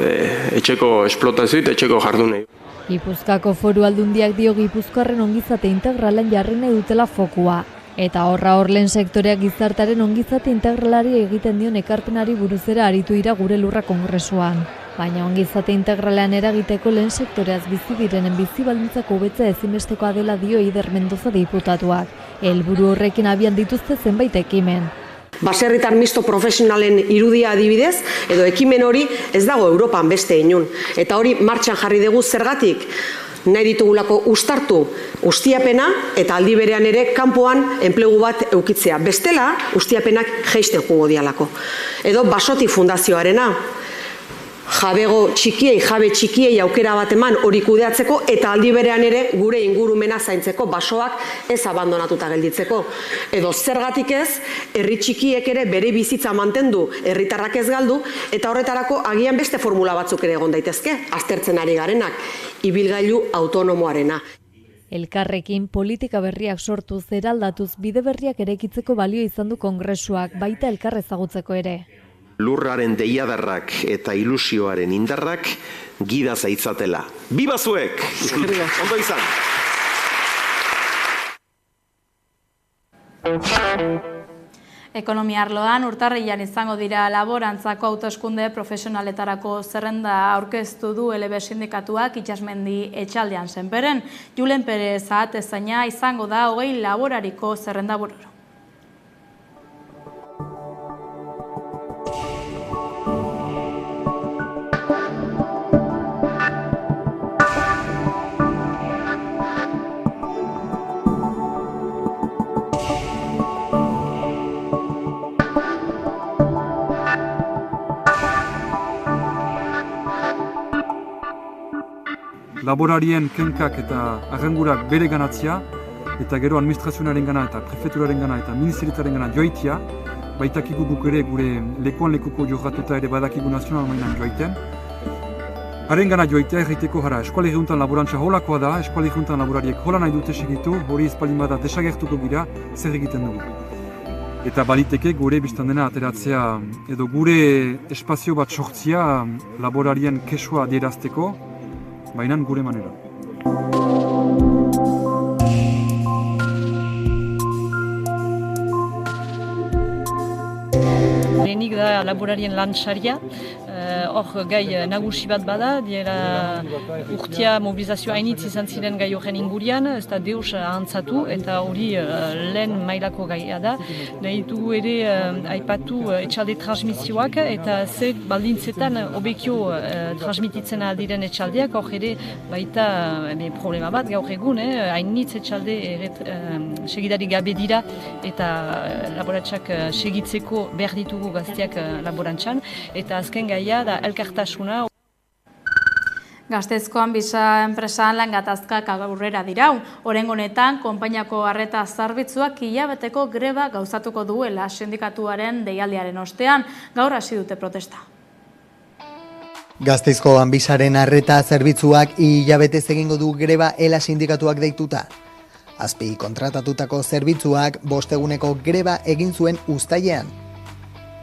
etxeko esplotazio eta etxeko jardunei. Gipuzkoako Foru Aldundiak dio Gipuzkoarren ongizate integralan jarri nahi dutela fokua. Eta horra lehen sektoreak gizartaren ongizate integralari egiten dion ekarpenari buruzera aritu dira gure lurra kongresuan. Baina ongizate integralean eragiteko lehen sektoreaz bizi direnen bizi baldintzak hobetzea ezinbestekoa dela dio Ider Mendoza diputatuak. Helburu horrekin abian dituzte zenbait ekimen. Baserritar misto profesionalen irudia adibidez, edo ekimen hori ez dago Europan beste inun. Eta hori martxan jarri dugu zergatik. Nahi ditugulako uztartu ustiapena eta aldi berean ere kanpoan enplegu bat eukitzea. Bestela, ustiapenak jeisten jungo dialako. Edo Basotik Fundazioarena. Jabe txikiei aukera bat eman hori kudeatzeko eta aldi berean ere gure ingurumena zaintzeko, basoak ez abandonatuta gelditzeko. Edo zergatik ez, herri txikiek ere bere bizitza mantendu, herritarrak ez galdu, eta horretarako agian beste formula batzuk ere egon daitezke, aztertzen ari garenak, ibilgailu autonomoarena. Elkarrekin politika berriak sortuz eraldatuz bide berriak eraikitzeko balio izan du kongresuak, baita elkar ezagutzeko ere. Lurraren deiadarrak eta ilusioaren indarrak gida zaitzatela. Biba zuek! Ondo izan! Ekonomia arloan urtarrilean izango dira laborantzako hauteskunde profesionaletarako zerrenda aurkeztu du LB sindikatuak Itsasmendi Etxaldean Senperen. Julen Perez atezaina izango da 20 laborariko zerrenda bururo. Laborarien kenkak eta arrangurak bere ganatzia, eta gero administrazionaren gana eta prefeturaren gana eta ministeritaren gana joitia, baitakigu guk ere gure lekuan lekuko jorratuta ere badakigu nazional mainan joiten. Haren gana joitea erraiteko jara, eskuali eguntan laborantza holakoa da, eskuali eguntan laborariek hola nahi dute segitu, hori espaldin bada desagertuko gira, zer egiten dugu. Eta baliteke gure biztan dena ateratzea, edo gure espazio bat sortzia laborarien kesua adierazteko, bainan gure manera. Lehenik da laborarien lan-saria, hor gai nagusi bat bada, diera urtia mobilizazioa hainitz izan ziren gai horren ingurian, ez da deus ahantzatu eta hori lehen mailako gaia da. Nahi dugu ere aipatu etxalde transmisioak eta ze baldintzetan obekio transmititzen aldiren etxaldeak, hor ere baita problema bat gaur egun, hainitz etxalde segidari gabe dira eta laboratxak segitzeko behar ditugu gazteak laborantzan, eta azken gaia da elkartasuna. Gasteizko Anbisa enpresan lan gatazkak aurrera dirau. Oraingo honetan, konpainiako arreta zerbitzuak hilabeteko greba gauzatuko duela sindikatuaren deialdiaren ostean, gaur hasi dute protesta. Gasteizko Anbisaren arreta zerbitzuak hilabetez egingo du greba ela sindikatuak deituta. Azpi kontratatutako zerbitzuak 5 eguneko greba egin zuen uztailean.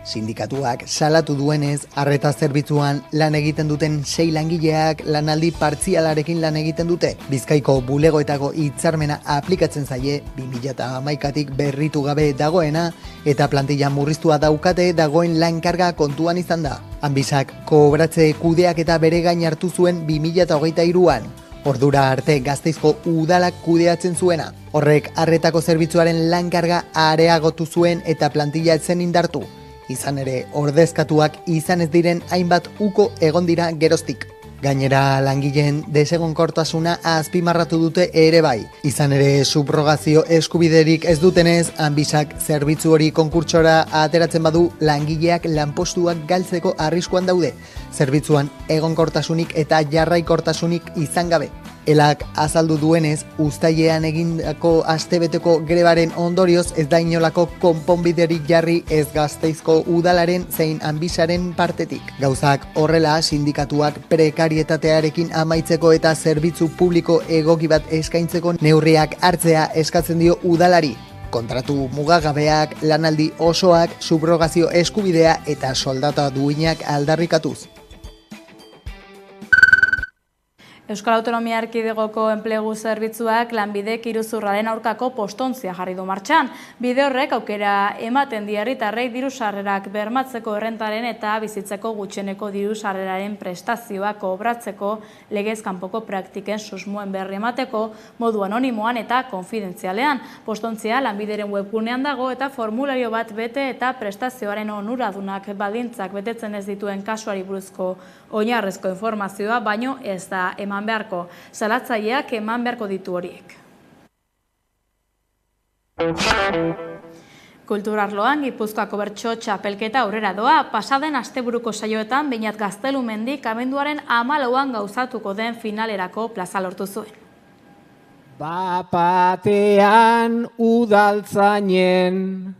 Sindikatuak salatu duenez, arreta zerbitzuan lan egiten duten 6 langileak lanaldi partzialarekin lan egiten dute. Bizkaiko bulegoetako hitzarmena aplikatzen zaie 2011tik berritu gabe dagoena eta plantilla murriztua daukate dagoen lankarga kontuan izan da. Anbisak kobratze kudeak eta bere gain hartu zuen 2023an. Ordura arte Gasteizko udalak kudeatzen zuena. Horrek arretako zerbitzuaren lankarga areagotu zuen eta plantilla etzen indartu. Izan ere, ordezkatuak izan ez diren hainbat uko egon dira geroztik. Gainera, langileen desegonkortasuna azpimarratu dute ere bai. Izan ere, subrogazio eskubiderik ez dutenez, Anbisak zerbitzu hori konkurtsora ateratzen badu langileak lanpostuak galtzeko arriskuan daude. Zerbitzuan egonkortasunik eta jarraikortasunik izan gabe. Elak azaldu duenez, uztailean egindako astebeteko grebaren ondorioz ez da inolako konponbiderik jarri ez Gasteizko udalaren zein Anbisaren partetik. Gauzak horrela, sindikatuak prekarietatearekin amaitzeko eta zerbitzu publiko egoki bat eskaintzeko neurriak hartzea eskatzen dio udalari. Kontratu mugagabeak, lanaldi osoak, subrogazio eskubidea eta soldata duinak aldarrikatuz. Euskal Autonomia Erkidegoko enplegu zerbitzuak lanbidek iruzurraren aurkako postontzia jarri du martxan. Bide horrek aukera ematen die herritarrei diru-sarrerak bermatzeko errentaren eta bizitzeko gutxeneko diru-sarreraren prestazioa kobratzeko legez kanpoko praktiken susmoen berri emateko modu anonimoan eta konfidentzialean. Postontzia lanbideren webgunean dago eta formulario bat bete eta prestazioaren onuradunak baldintzak betetzen ez dituen kasuari buruzko oinarrezko informazioa, baino ez da eman beharko. Salatzaileak eman beharko ditu horiek. Kulturarloan Gipuzkoako bertso txapelketa aurrera doa. Pasaden asteburuko saioetan Beñat Gaztelumendik abenduaren 14an gauzatuko den finalerako plaza lortu zuen. Bapatean udaltzainen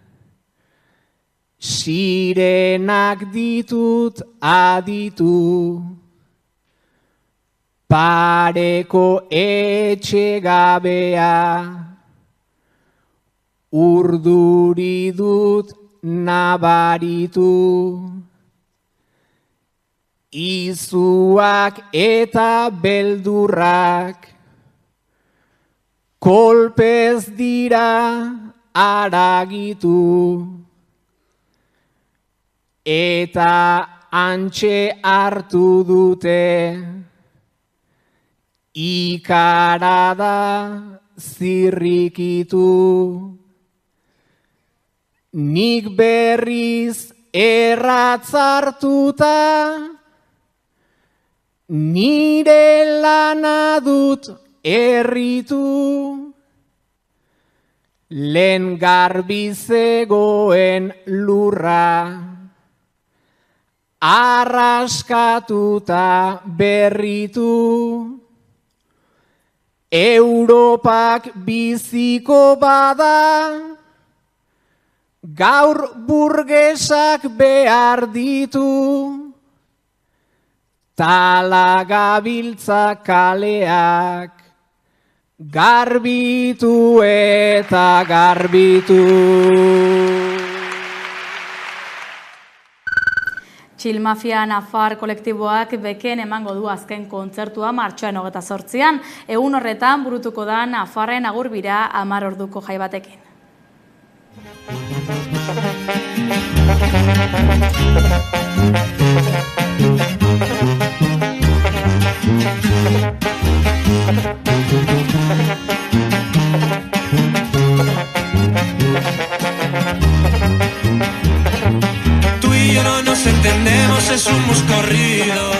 sirenak ditut aditu, pareko etxegabea, urduri dut nabaritu, izuak eta beldurrak, kolpez dira aragitu, eta antxe hartu dute, ikarada zirrikitu. Nik berriz erratzartuta, nire lana dut erritu, lehen garbi zegoen lurra, arraskatuta berritu, Europak biziko bada, gaur burgesak behar ditu, talagabiltza kaleak, garbitu eta garbitu. Chill Mafia Nafar kolektiboak beken emango du azken kontzertua martxoaren 28an. Egun horretan burutuko da Nafarren agurbira 10 orduko jai batekin. No nos entendemos, es un mus corrido.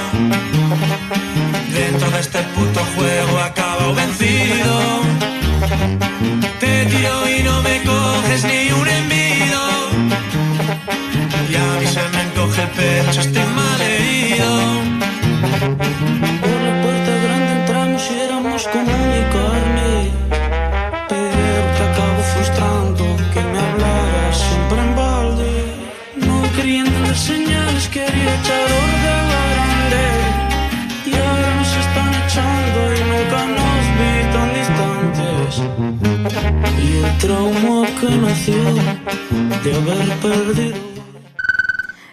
Dentro de este puto juego acabo vencido. Te tiro y no me coges ni un envido. Y a mí se me encoge el pecho, estoy mal herido. Por la puerta grande entramos y éramos como mi carne. Pero te acabo frustrando que me hablaras siempre en balde. Queriendo dar señales, quería echar orden grande. Y ahora nos están echando y nunca nos vi tan distantes. Y el trauma que nació de haber perdido.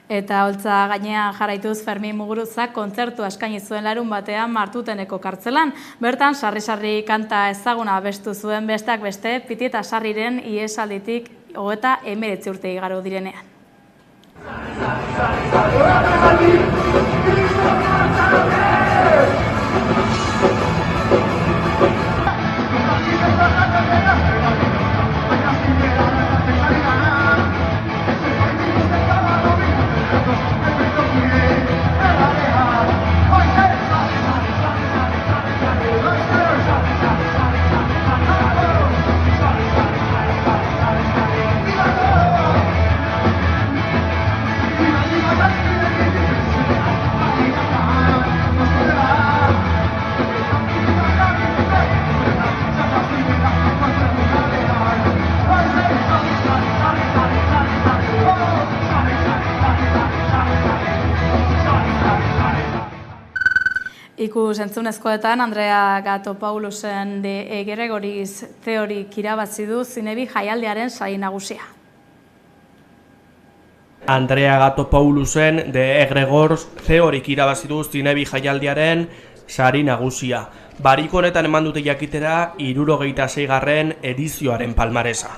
Eta holtza gainean jarraituz Fermin Muguruzak kontzertu eskaini zuen larun batean Martuteneko kartzelan. Bertan sarri-sarri kanta ezaguna abestu zuen besteak beste Piti eta Sarriren ihesalditik 39 urte igaro direnean. Ikus entzunezkoetan, Andrea Gatopaulusen de Gregoris Theorik irabazi du Zinebi jaialdiaren sari nagusia. Andrea Gatopaulusen de Gregors Theorik irabazi du Zinebi jaialdiaren sari nagusia. Bariko honetan eman dute jakitera 76. edizioaren palmaresa.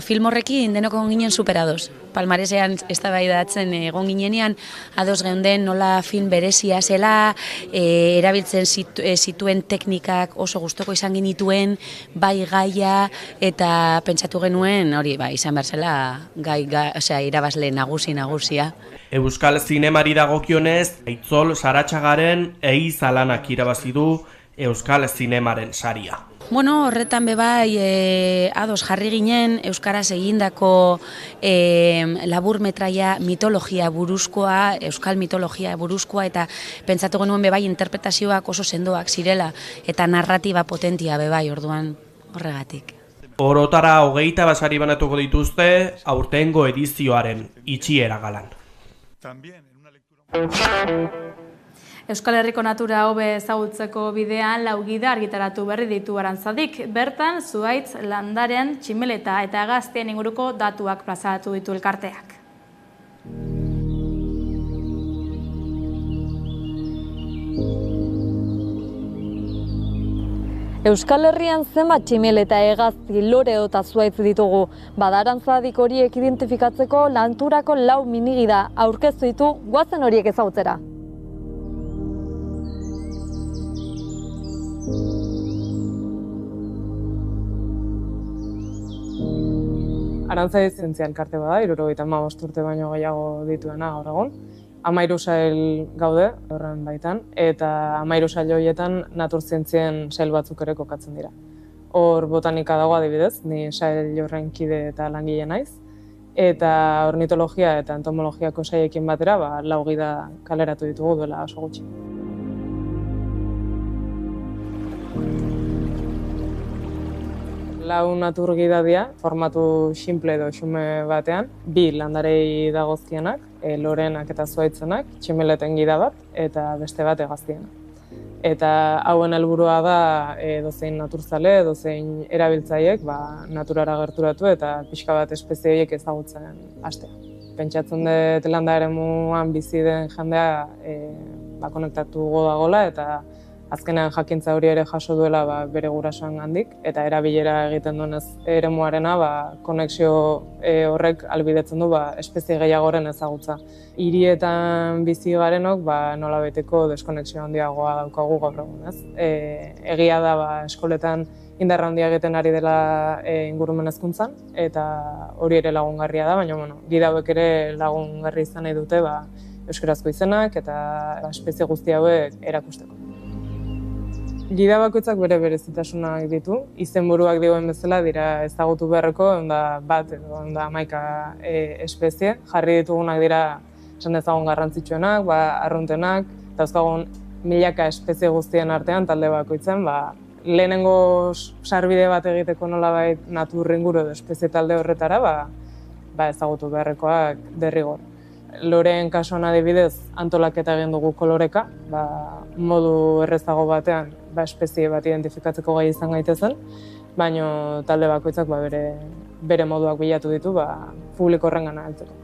Film horrekin denok egon ginen superados. Palmaresean eztabaidatzen egon ginenean ados geunden nola film berezia zela, erabiltzen zituen teknikak oso gustoko izan genituen, bai gaia, eta pentsatu genuen hori izan behar zela irabazle nagusia. Euskal zinemari dagokionez, Aitzol Saratxagaren Eizalanak irabazi du Euskal zinemaren saria. Horretan bebai ados jarri ginen Euskaraz egindako laburmetraia mitologia buruzkoa, Euskal mitologia buruzkoa, eta pentsatu genuen bebai interpretazioak oso sendoak zirela, eta narratiba potentia bebai orduan horregatik. Orotara 20 sari banatuko dituzte aurtengo edizioaren itxiera galan. Euskal Herriko natura hobe ezagutzeko bidean 4 gida argitaratu berri ditu Arantzadik. Bertan, zuhaitz, landaren, tximeleta eta hegaztien inguruko datuak plazaratu ditu elkarteak. Euskal Herrian zenbat tximeleta, hegazti, lore eta zuhaitz ditugu. Bada Arantzadik horiek identifikatzeko lanturako 4 minigida aurkeztu ditu, goazen horiek ezagutzera. Arantzadik zientzia elkarte bada, 75 urte baino gehiago dituena gaur egun. 13 sail gaude horren baitan, eta 13 sail horietan naturzientzien sail batzuk ere kokatzen dira. Hor botanika dago adibidez, ni sail horren kide eta langile naiz, eta ornitologia eta entomologiako sailekin batera 4 gida kaleratu ditugu duela oso gutxi. Lau naturgida dira, formatu simple edo xume batean, 2 landarei dagozkienak, lorenak eta zuhaitzenak, tximeleten gida bat, eta beste bat hegaztienak. Eta hauen helburua da dozein naturzale, dozein erabiltzaiek naturara gerturatu eta pixka bat espezie horiek ezagutzen hastea. Pentsatzen dut landa eremuan bizi den jendea konektatu dagoela eta azkenean jakintza hori ere jaso duela bere gurasoen gandik, eta erabilera egiten duenez eremuarena konexio horrek ahalbidetzen du espezie gehiagoren ezagutza. Hirietan bizi garenok nolabaiteko deskonexio handiagoa daukagu gaur egun, ez? Egia da eskoletan indarra handia egiten ari dela ingurumen hezkuntzan, eta hori ere lagungarria da, baina gida hauek ere lagungarri izan nahi dute euskarazko izenak eta espezie guzti hauek erakusteko. Gida bakoitzak bere berezitasunak ditu, izenburuak dioen bezala dira ezagutu beharreko bat edo 11 espezie. Jarri ditugunak dira esan dezagun garrantzitsuenak, arruntenak, eta dauzkagun milaka espezie guztien artean talde bakoitzen, lehenengo sarbide bat egiteko nolabait natur inguru edo espezie talde horretara, ezagutu beharrekoak derrigor. Loreen kasuan adibidez antolaketa egin dugu koloreka, modu errezago batean espezie bat identifikatzeko gai izan gaitezen, baina talde bakoitzak bere moduak bilatu ditu publiko horrengana heltzeko.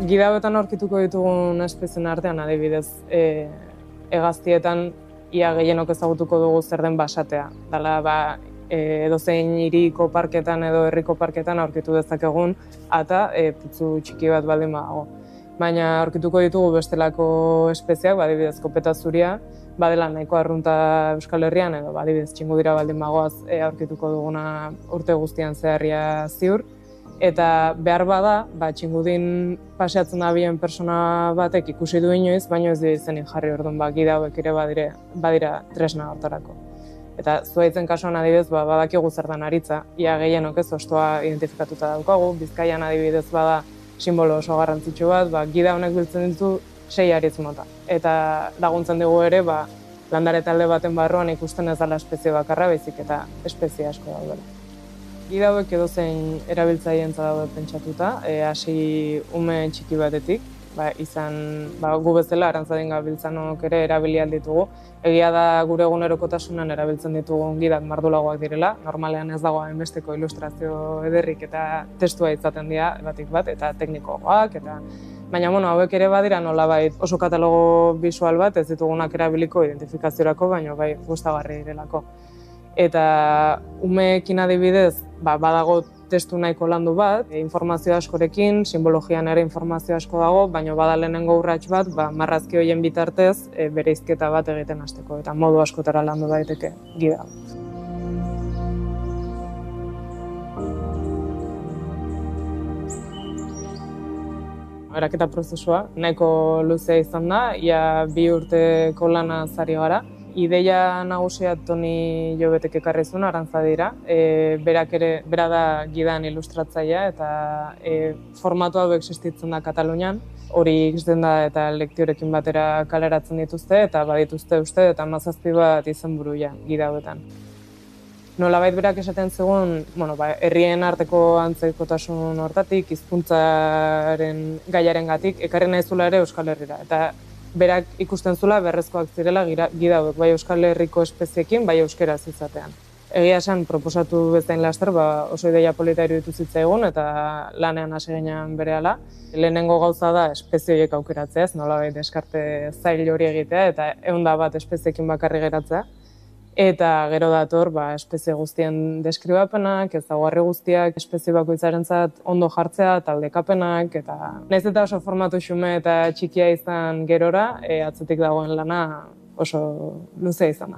Gida hauetan aurkituko ditugun espezien artean adibidez hegaztietan ia gehienok ezagutuko dugu zer den basatea. Dala edozein hiriko parketan edo herriko parketan aurkitu dezakegun ata putzu txiki bat baldin badago. Baina aurkituko ditugu bestelako espeziak, adibidez kopeta zuria, badela nahiko arrunta Euskal Herrian edo adibidez txingudira baldin bagoaz aurkituko duguna urte guztian zeharria ziur. Eta behar bada, txingudin paseatzen dabien persona batek ikusi du inoiz, baina ez dira izenik jarri orduan gida hauek ere badira tresna hortarako. Eta zuhaitzen kasuan adibidez, badakigu zer den aritza, ia gehienok ez ostoa identifikatuta daukagu, Bizkaian adibidez bada simbolo oso garrantzitsu bat, gida honek biltzen ditu 6 aritz mota. Eta laguntzen dugu ere, landare talde baten barruan ikusten ez dela espezie bakarra, baizik eta espezie asko daudela. Gida hauek edozein erabiltzaileentzat daude pentsatuta, hasi ume txiki batetik, gu bezala Arantzadin gabiltzanok ere erabili ditugu. Egia da gure egunerokotasunan erabiltzen ditugun gidak mardulagoak direla, normalean ez dago hainbesteko ilustrazio ederrik eta testua izaten dira batik bat, eta teknikoagoak, baina hauek ere badira nolabait oso katalogo visual bat ez ditugunak erabiliko identifikaziorako, baina bai gustagarri direlako. Eta umeekin adibidez, badago testu nahiko landu bat, informazio askorekin, simbologian ere informazio asko dago, baina bada lehenengo urrats bat, marrazki horien bitartez bereizketa bat egiten hasteko, eta modu askotara landu daiteke gida. Eraketa prozesua nahiko luzea izan da, ia 2 urteko lana zari gara. Ideia nagusia Toni Jobetek ekarri zuen Arantzadira. Bera da gidan ilustratzailea eta formatu hau existitzen da Katalunian. Hori ikusten da eta lektiorekin batera kaleratzen dituzte eta badituzte uste eta 17 bat izenburu gida hauetan. Nolabait berak esaten zegoen, herrien arteko antzekotasun hortatik, hizkuntzaren gaiarengatik ekarri nahi zula ere Euskal Herrira. Eta berak ikusten zula beharrezkoak zirela gida hauek, bai Euskal Herriko espeziekin, bai euskeraz izatean. Egia esan, proposatu bezain laster, oso ideia polita iruditu zitzaigun eta lanean hasi ginean berehala. Lehenengo gauza da espezioiek aukeratzea, nolabait deskarte zail hori egitea eta 100 bat espeziekin bakarri geratzea. Eta gero dator espezie guztien deskribapenak, ezaugarri guztiak, espezie bakoitzarentzat ondo jartzea, taldekapenak, eta nahiz eta oso formatu xume eta txikia izan gerora, atzetik dagoen lana oso luzea izan da.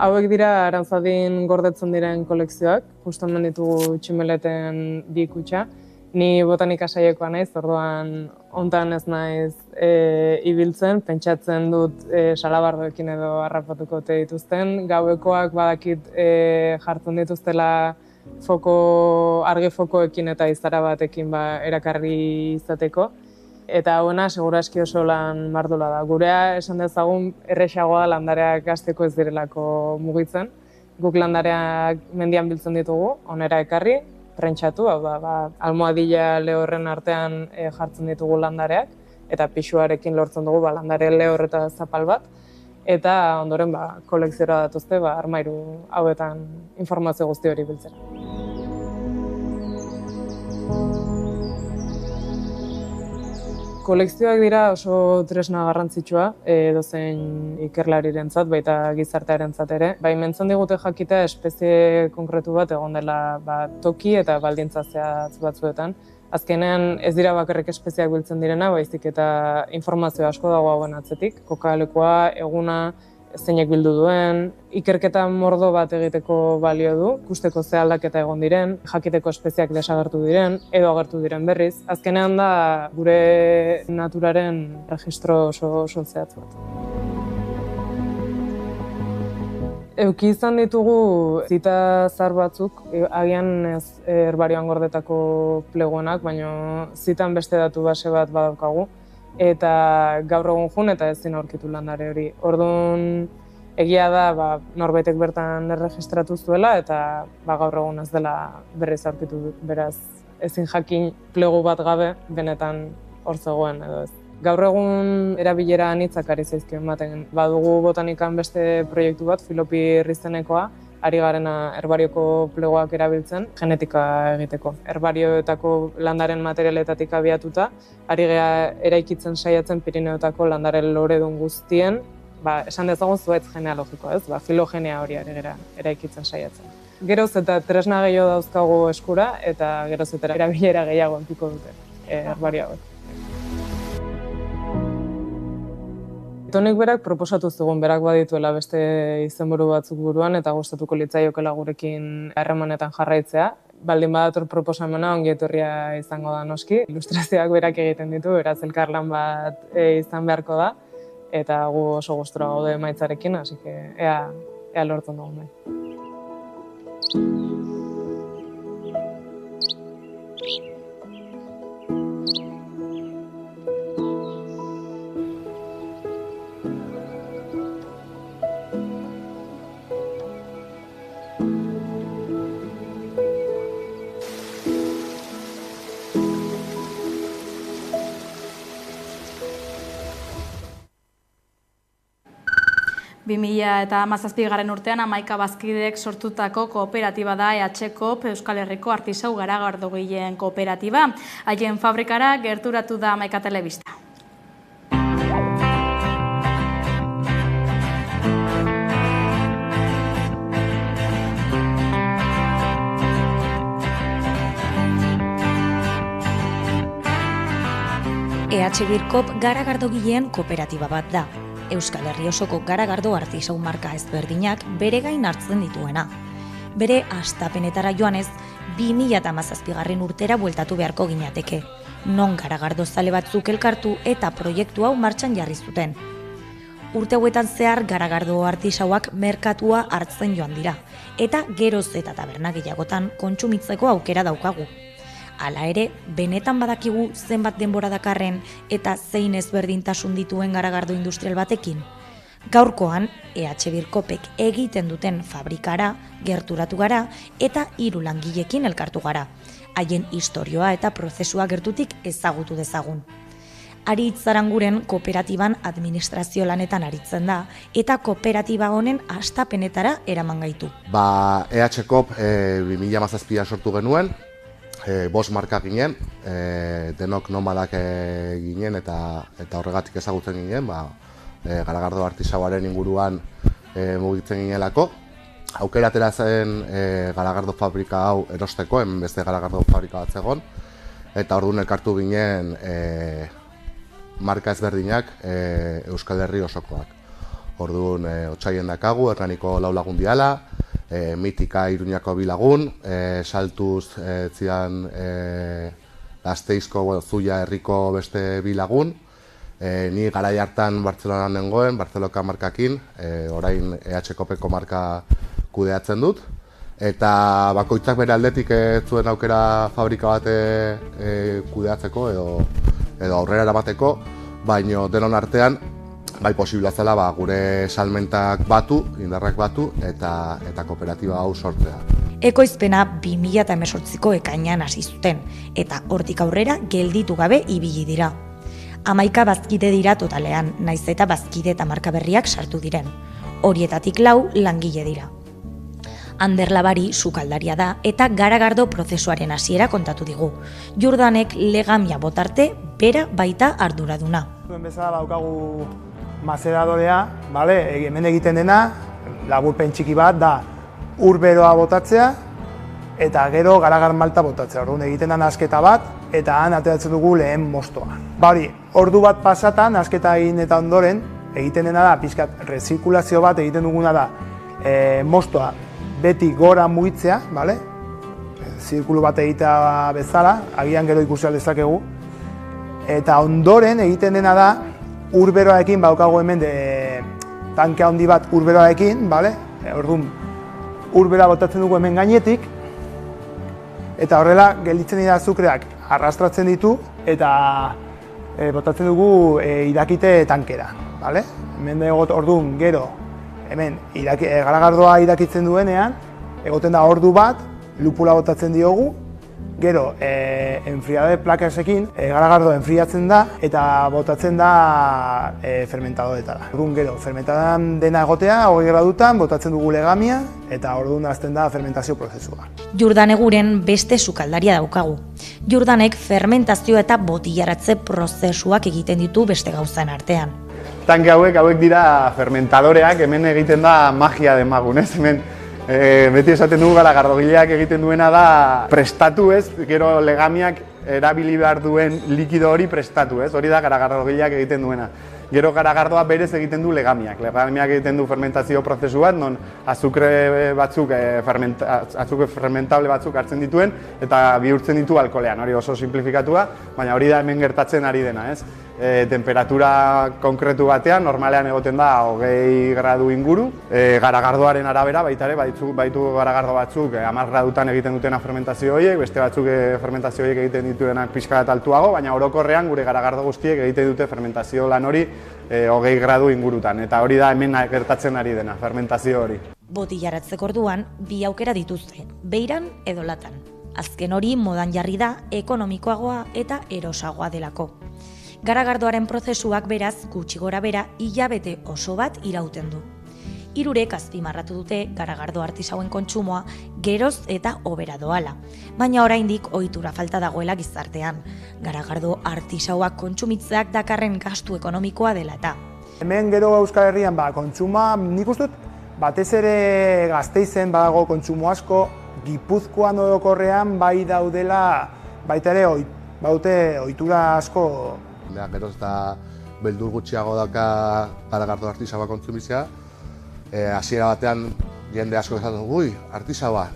Hauek dira Arantzadin gordetzen diren kolekzioak, justu hemen ditugu tximeleten 2 kutxa. Ni botanika saiokoa naiz, orduan hontan ez naiz ibiltzen, pentsatzen dut salabardoekin edo harrapatuko ote dituzten. Gauekoak badakit jartzen dituztela argi fokoekin eta izara batekin erakarri izateko. Eta hauena, segura eski oso lan mardula da. Gurea esan dezagun erresagoa landareak hasteko ez direlako mugitzen. Guk landareak mendian biltzen ditugu, onera ekarri, prentxatu, almohadilla lehorren artean jartzen ditugu landareak, eta pixuarekin lortzen dugu landare lehor eta zapal bat, eta ondoren kolekziora datuzte armairu hauetan informazio guzti hori biltzera. Kolekzioak dira oso tresna garrantzitsua, edozein ikerlarirentzat, baita gizartearentzat ere. Mentzen digute jakitea espezie konkretu bat egon dela toki eta baldintza zehatz batzuetan. Azkenean ez dira bakarrik espeziak biltzen direna, baizik eta informazio asko dago hauen atzetik. Kokalekua, eguna, zeinek bildu duen, ikerketa mordo bat egiteko balio du, ikusteko ze aldaketa egon diren, jakiteko espeziak desagertu diren, edo agertu diren berriz. Azkenean da gure naturaren registro oso zehatz bat. Euki izan ditugu zita zahar batzuk, agian ez herbarioan gordetako pleguenak, baina zitan beste datu base bat badaukagu. Eta gaur egun jun eta ezin aurkitu landare hori. Orduan egia da norbaitek bertan erregistratu zuela eta gaur egun ez dela berriz aurkitu, beraz ezin jakin plegu bat gabe benetan hor zegoen edo ez. Gaur egun erabilera anitzak ari zaizkio ematen. Badugu botanikan beste proiektu bat, Filopir izenekoa, ari garena herbarioko plegoak erabiltzen genetika egiteko. Herbarioetako landaren materialetatik abiatuta, ari gea eraikitzen saiatzen Pirineotako landaren loredun guztien, esan dezagun zuhaitz genealogikoa, ez? Filogenea hori ari gera eraikitzen saiatzen. Geroz eta tresna gehiago dauzkagu eskura eta geroz eta erabilera gehiago enpiko dute herbario hauek. Tonik berak proposatu zigun, berak badituela beste izenburu batzuk buruan eta gustatuko litzaiokela gurekin harremanetan jarraitzea. Baldin badator proposamena ongi etorria izango da noski. Ilustrazioak berak egiten ditu, beraz elkarlan bat izan beharko da. Eta gu oso gustura gaude emaitzarekin, así que ea lortzen dugu bai. 2017. urtean 11 bazkideek sortutako kooperatiba da EHCOP, Euskal Herriko Artisau Garagardogileen kooperatiba. Haien fabrikara gerturatu da 11 telebista. EHBirkop garagardogileen kooperatiba bat da. Euskal Herri osoko garagardo artisau marka ezberdinak bere gain hartzen dituena. Bere hastapenetara joanez, 2017. urtera bueltatu beharko ginateke. Non garagardo zale batzuk elkartu eta proiektu hau martxan jarri zuten. Urte hauetan zehar garagardo artisauak merkatua hartzen joan dira, eta geroz eta taberna gehiagotan kontsumitzeko aukera daukagu. Hala ere, benetan badakigu zenbat denbora dakarren eta zein ezberdintasun dituen garagardo industrial batekin. Gaurkoan, EHBirkopek egiten duten fabrikara, gerturatu gara eta 3 langilekin elkartu gara. Haien istorioa eta prozesua gertutik ezagutu dezagun. Aritz Aranguren kooperatiban administrazio lanetan aritzen da eta kooperatiba honen hastapenetara eraman gaitu. EHCOP 2017 sortu genuen, 5 marka ginen, denok nomadak ginen eta horregatik ezagutzen ginen, garagardo artisauaren inguruan mugitzen ginelako. Aukera atera zen garagardo fabrika hau erosteko, hemen beste garagardo fabrika bat zegoen, eta orduan elkartu ginen marka ezberdinak Euskal Herri osokoak. Orduan Otsaien dakagu, Hernaniko 4 lagun diala, Mitika Iruñako 2 lagun, Saltuz zidan Gasteizko Zuia herriko beste 2 lagun, ni garai hartan Bartzelonan nengoen, Bartzeloka markakin, orain EHCOPeko marka kudeatzen dut, eta bakoitzak bere aldetik zuen aukera fabrika bat kudeatzeko edo aurrera eramateko, baino denon artean bai posibila zela gure salmentak batu, indarrak batu eta kooperatiba hau sortzea. Ekoizpena 2018ko ekainean hasi zuten eta hortik aurrera gelditu gabe ibili dira. 11 bazkide dira totalean, naiz eta bazkide eta marka berriak sartu diren. Horietatik 4 langile dira. Ander Labari sukaldaria da eta garagardo prozesuaren hasiera kontatu digu. Jordanek legamia botarte bera baita arduraduna. Zuen bezala daukagu mazeradorea, hemen egiten dena, laburpen txiki bat da urberoa botatzea eta gero garagar malta botatzea. Orduan egiten da nasketa bat eta han ateratzen dugu lehen mostoa. Ordu bat pasatan, nasketa egin eta ondoren, egiten dena da, pixkat rezirkulazio bat egiten duguna da mostoa beti gora mugitzea, zirkulu bat egitea bezala, agian gero ikusi dezakegu, eta ondoren egiten dena da urberoarekin, baukagu hemen tanke handi bat urberoarekin, orduan urbera botatzen dugu hemen gainetik, eta horrela gelditzen dira azukreak arrastratzen ditu eta botatzen dugu irakite tankera. Hemen orduan gero, hemen garagardoa irakitzen duenean, egoten da ordu bat, lupula botatzen diogu, gero enfriade plakasekin garagardoa enfriatzen da eta botatzen da fermentadoretara. Orduan gero, fermentadan dena egotea, 20 gradutan, botatzen dugu legamia eta orduan hasten da fermentazio prozesua. Jordan Eguren beste sukaldaria daukagu. Jordanek fermentazio eta botillaratze prozesuak egiten ditu beste gauzan artean. Tanke hauek dira fermentadoreak, hemen egiten da magia demagun, hemen beti esaten dugu garagardogileak egiten duena da prestatu, gero legamiak erabili behar duen likido hori prestatu, hori da garagardogileak egiten duena. Gero garagardoa berez egiten du legamiak egiten du fermentazio prozesu bat, non azukre batzuk, azukre fermentable batzuk hartzen dituen eta bihurtzen ditu alkoholean, hori oso simplifikatua, baina hori da hemen gertatzen ari dena, temperatura konkretu batean, normalean egoten da 20 gradu inguru, garagardoaren arabera baita ere, baitu garagardo batzuk 10 gradutan egiten dutena fermentazio horiek, beste batzuk fermentazio horiek egiten dituenak pixka bat altuago, baina orokorrean gure garagardo guztiek egiten dute fermentazio lan hori 20 gradu ingurutan, eta hori da hemen gertatzen ari dena, fermentazio hori. Botillaratzeko orduan, 2 aukera dituzte, beiran edo latan. Azken hori modan jarri da ekonomikoagoa eta erosagoa delako. Garagardoaren prozesuak beraz, gutxi gora bera, hilabete oso bat irauten du. Hirurek azpimarratu dute garagardo artisauen kontsumoa geroz eta hobera doala. Baina oraindik ohitura falta dagoela gizartean. Garagardo artisauak kontsumitzeak dakarren gastu ekonomikoa dela eta. Hemen gero Euskal Herrian kontsuma, nik uste dut, batez ere Gasteizen badago kontsumo asko, Gipuzkoan orokorrean bai daudela, baita ere baute ohitura asko. Gero eta beldur gutxiago daka garagardo artisauak kontsumitzea. Hasiera batean jende asko esaten dugu, artisaua,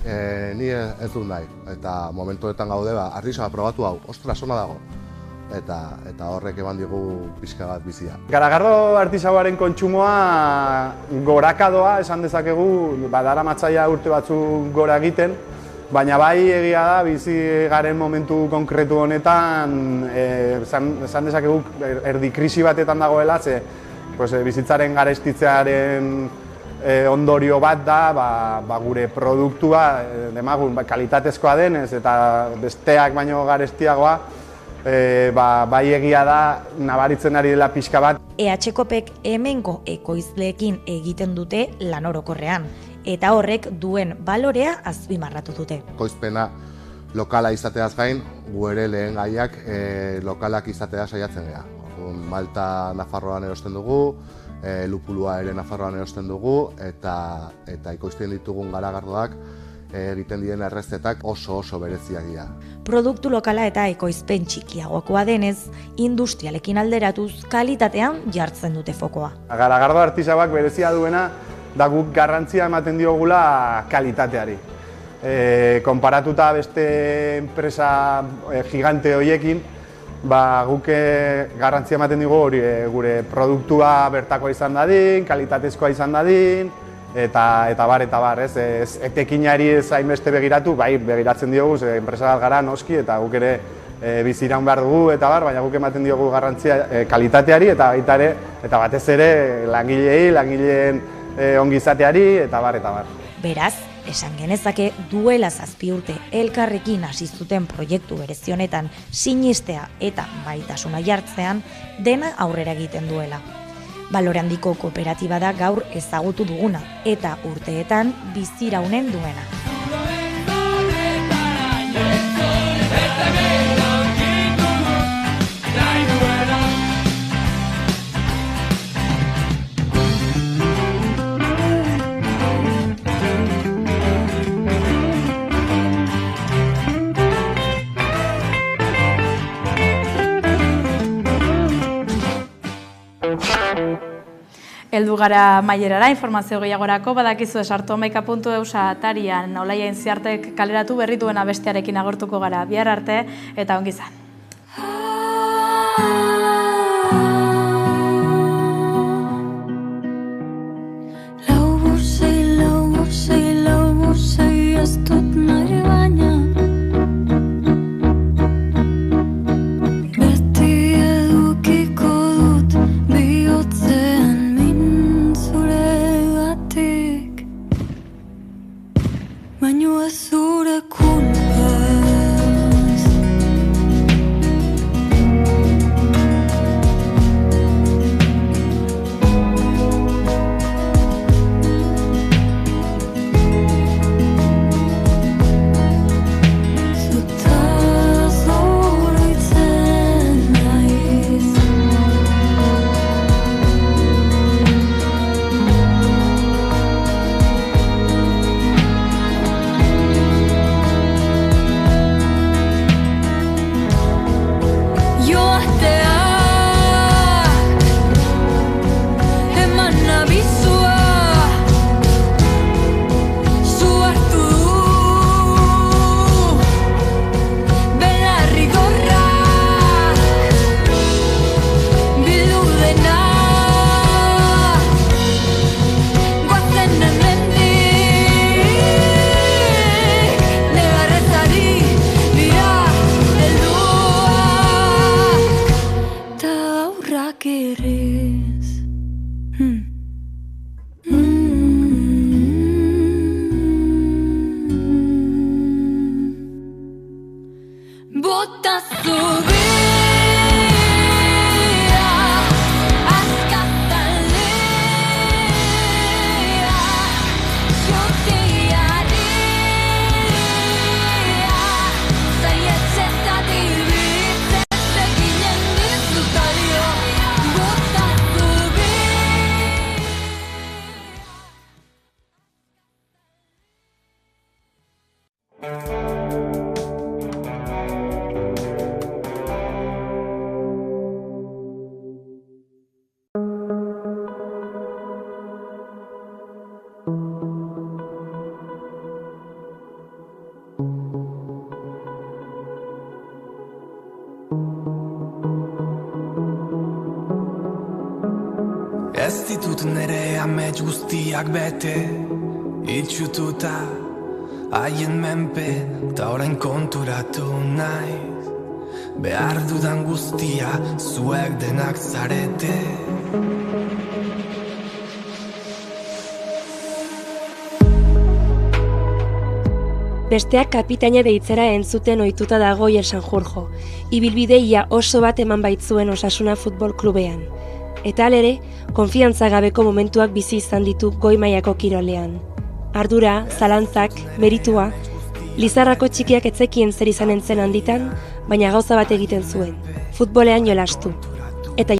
ni ez dut nahi. Eta momentuetan gaude, artisaua probatu hau, ostras, ona dago. Eta horrek eman digu pixka bat bizia. Garagardo artisauaren kontsumoa gorakadoa esan dezakegu, daramatzaia urte batzuk gora egiten, baina bai egia da bizi garen momentu konkretu honetan esan dezakegu erdi krisi batetan dagoela, ze bizitzaren garestitzearen ondorio bat da gure produktua demagun kalitatezkoa denez eta besteak baino garestiagoa, bai egia da nabaritzen ari dela pixka bat. EHKopek hemengo ekoizleekin egiten dute lan orokorrean, eta horrek duen balorea azpimarratu dute. Ekoizpena lokala izateaz gain, gu ere lehen gaiak lokalak izatea saiatzen gara. Malta Nafarroan erosten dugu, lupulua ere Nafarroan erosten dugu, eta ekoizten ditugun garagardoak egiten diren errezetak oso bereziak dira. Produktu lokala eta ekoizpen txikiagokoa denez, industrialekin alderatuz kalitatean jartzen dute fokoa. Garagardo artisauak berezia duena da guk garrantzia ematen diogula kalitateari. Konparatuta beste enpresa gigante horiekin, guk garrantzia ematen digu gure produktua bertakoa izan dadin, kalitatezkoa izan dadin, eta bar, ez etekinari ez hainbeste begiratu, bai begiratzen diogu, enpresa bat gara noski, eta guk ere biziraun behar dugu, eta bar, baina guk ematen diogu garrantzia kalitateari, eta baita ere, eta batez ere langileen ongizateari, eta bar. Beraz, esan genezake duela 7 urte elkarrekin hasi zuten proiektu berezi honetan sinistea eta baitasuna jartzean dena aurrera egiten duela. Balore handiko kooperatiba da gaur ezagutu duguna eta urteetan biziraunen duena. Heldu gara mailerara, informazio gehiagorako, badakizu sartuamaika.eus atarian Olaia Intziartek kaleratu berri duena bestearekin agortuko gara. Bihar arte eta ongi izan. Ez ditut nere amets guztiak bete, itxututa, haien menpe, eta orain konturatu naiz. Behar dudan guztia, zuek denak zarete. Besteak kapitaina deitzera entzuten ohituta dago Sanjurjo, ibilbideia oso bat eman baitzuen Osasuna Futbol Klubean. Eta alere, konfiantza gabeko momentuak bizi izan ditu goi mailako kirolean. Ardura, zalantzak, meritua, Lizarrako txikiak etzekien zer izan entzen handitan, baina gauza bat egiten zuen, futbolean jolastu.